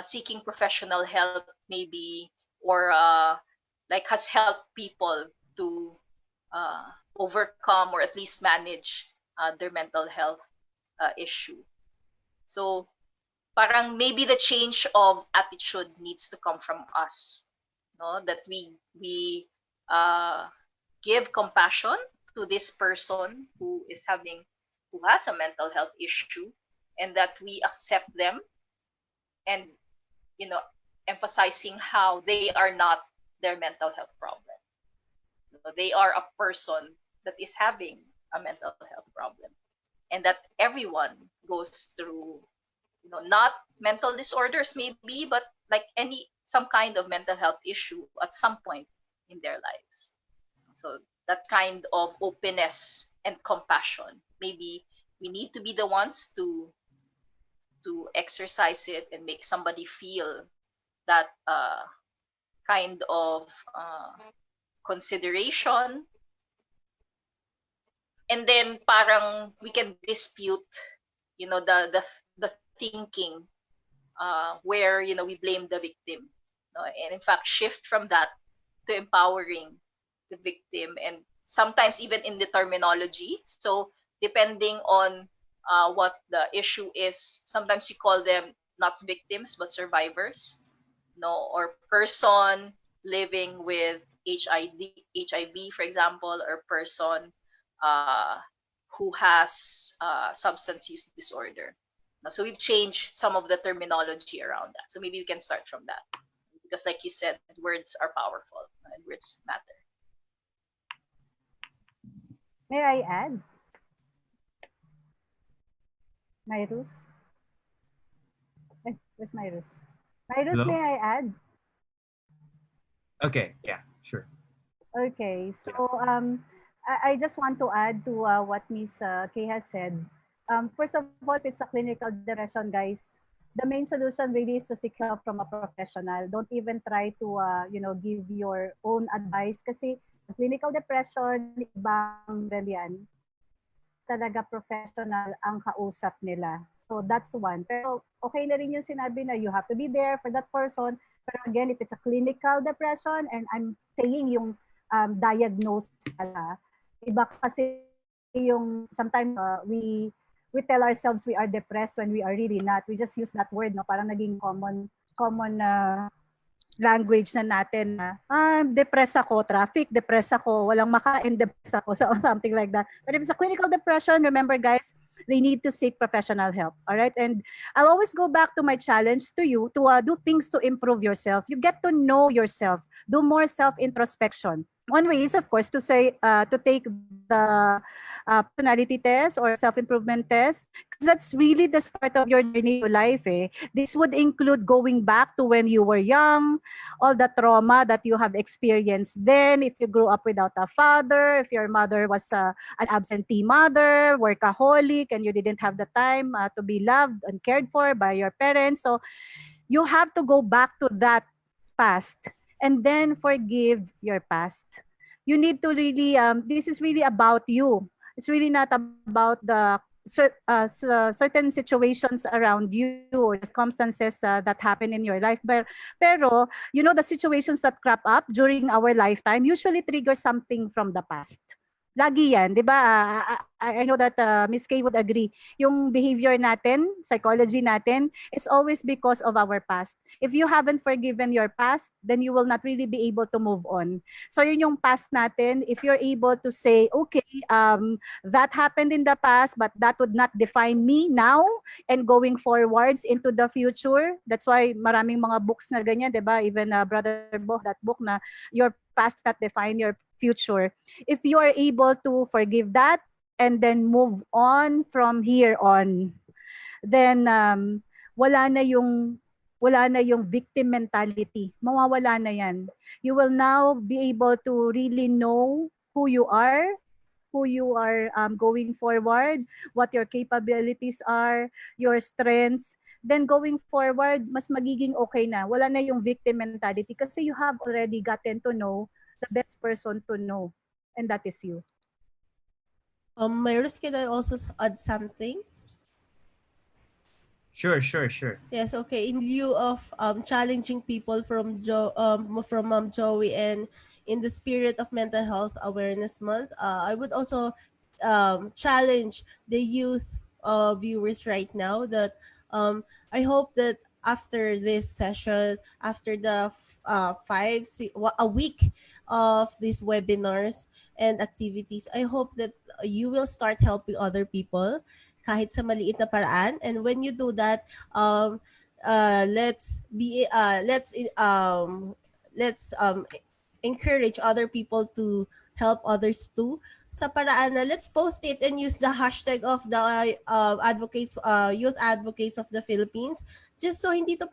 seeking professional help maybe or like has helped people to overcome or at least manage their mental health issue. So parang maybe the change of attitude needs to come from us, no, that we give compassion to this person who has a mental health issue, and that we accept them, and emphasizing how they are not their mental health problem. They are a person that is having a mental health problem, and that everyone goes through not mental disorders maybe, but like some kind of mental health issue at some point in their lives. So that kind of openness and compassion, maybe we need to be the ones to exercise it and make somebody feel that kind of consideration. And then parang we can dispute the thinking where we blame the victim, and in fact shift from that to empowering the victim, and sometimes even in the terminology. So depending on what the issue is, sometimes you call them not victims but survivors, or person living with HIV, for example, or person who has substance use disorder. So we've changed some of the terminology around that. So maybe we can start from that. because like you said, words are powerful and words matter. May I add, Myrus? Where's Myrus? Myrus, Hello? may I add? Okay, yeah, sure. Okay, so I just want to add to what Miss Kay has said. First of all, if it's a clinical depression, guys, the main solution really is to seek help from a professional. Don't even try to, give your own advice kasi clinical depression, ibang yan, talaga professional ang kausap nila. So that's one. Pero okay na rin yung sinabi na you have to be there for that person. Pero again, if it's a clinical depression and I'm saying yung diagnosis pala, iba kasi yung sometimes we tell ourselves we are depressed when we are really not. We just use that word, no? Parang naging common language na natin na depressed ako, traffic, depressed ako, walang makain, depressed ako, so something like that. But if it's a clinical depression, remember guys, they need to seek professional help. All right, and I'll always go back to my challenge to you to do things to improve yourself. You get to know yourself, do more self-introspection. One way is, of course, to say to take the personality test or self-improvement test, because that's really the start of your journey to life. This would include going back to when you were young, all the trauma that you have experienced then, if you grew up without a father, if your mother was an absentee mother, workaholic, and you didn't have the time to be loved and cared for by your parents. So you have to go back to that past and then forgive your past. You need to really, this is really about you. It's really not about the certain situations around you or circumstances that happen in your life. Pero, the situations that crop up during our lifetime usually trigger something from the past. Lagi yan, di ba? I know that Ms. Kay would agree. Yung behavior natin, psychology natin, it's always because of our past. If you haven't forgiven your past, then you will not really be able to move on. So yun yung past natin. If you're able to say, okay, that happened in the past, but that would not define me now and going forwards into the future. That's why maraming mga books na ganyan, di ba? Even Brother Bo, that book na your past not define your future. If you are able to forgive that and then move on from here on, then wala na yung victim mentality. Mawawala na yan. You will now be able to really know who you are going forward, what your capabilities are, your strengths. Then going forward, mas magiging okay na. Wala na yung victim mentality kasi you have already gotten to know the best person to know, and that is you. Myrus, can I also add something? Sure. Yes, okay. In lieu of challenging people from Joey, and in the spirit of Mental Health Awareness Month, I would also challenge the youth viewers right now that I hope that after this session, after the a week of these webinars and activities, I hope that you will start helping other people kahit sa maliit na paraan. And when you do that, let's encourage other people to help others too, sa paraan na let's post it and use the hashtag of the youth advocates of the Philippines, just so hindi to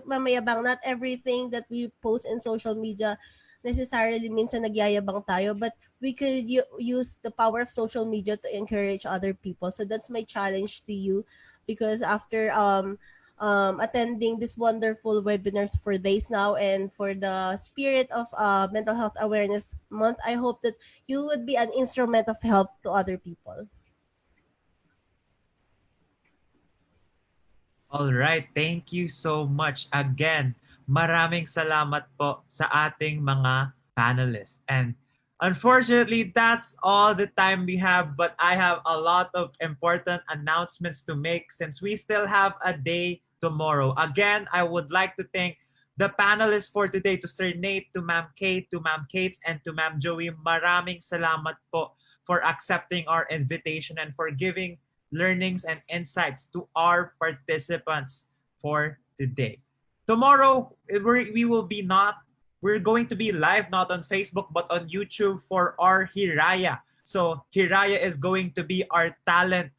mamayabang. Not everything that we post in social media necessarily means na nagyayabang tayo, but we could use the power of social media to encourage other people. So that's my challenge to you, because after attending this wonderful webinars for days now, and for the spirit of Mental Health Awareness Month, I hope that you would be an instrument of help to other people. All right, thank you so much again. Maraming salamat po sa ating mga panelists. And unfortunately, that's all the time we have, but I have a lot of important announcements to make since we still have a day tomorrow. Again, I would like to thank the panelists for today, to Sir Nate, to Ma'am Kate, to Ma'am Kates, and to Ma'am Joey. Maraming salamat po for accepting our invitation and for giving learnings and insights to our participants for today. Tomorrow, we're going to be live not on Facebook but on YouTube for our Hiraya. So Hiraya is going to be our talent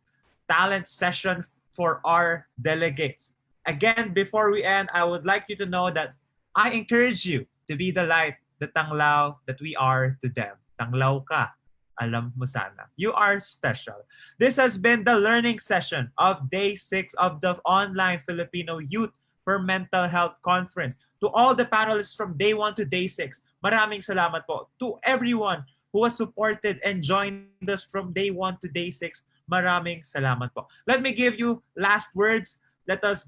session for our delegates. Again, before we end, I would like you to know that I encourage you to be the light, the Tanglaw that we are to them. Tanglaw ka. Alam mo sana. You are special. This has been the learning session of Day 6 of the Online Filipino Youth for Mental Health Conference. To all the panelists from Day 1 to Day 6, maraming salamat po. To everyone who has supported and joined us from Day 1 to Day 6, maraming salamat po. Let me give you last words. Let us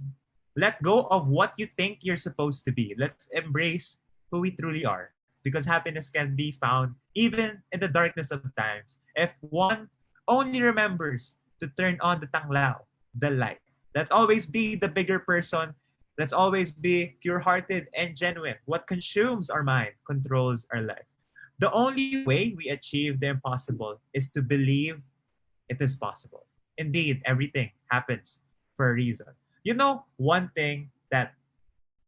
let go of what you think you're supposed to be. Let's embrace who we truly are, because happiness can be found even in the darkness of times if one only remembers to turn on the Tanglaw, the light. Let's always be the bigger person. Let's always be pure-hearted and genuine. What consumes our mind controls our life. The only way we achieve the impossible is to believe it is possible. Indeed, everything happens for a reason. You know, one thing that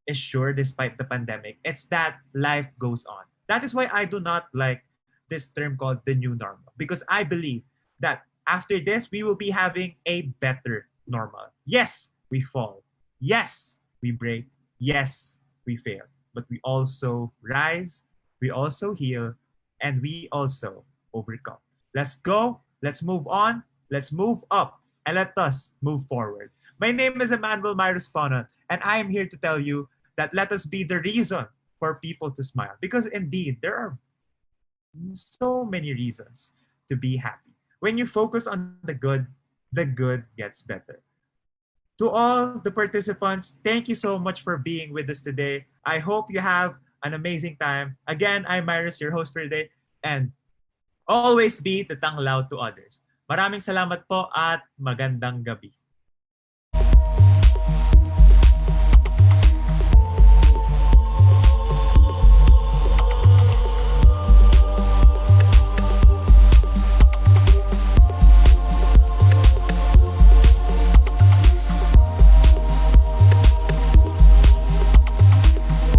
is sure despite the pandemic, it's that life goes on. That is why I do not like this term called the new normal, because I believe that after this, we will be having a better normal. Yes, we fall. Yes, we break. Yes, we fail. But we also rise, we also heal, and we also overcome. Let's go. Let's move on. Let's move up. And let us move forward. My name is Emmanuel Myros Ponon, and I am here to tell you that let us be the reason for people to smile. Because indeed, there are so many reasons to be happy. When you focus on the good gets better. To all the participants, thank you so much for being with us today. I hope you have an amazing time. Again, I'm Myros, your host for today, and always be the Tanglaw to others. Maraming salamat po at magandang gabi.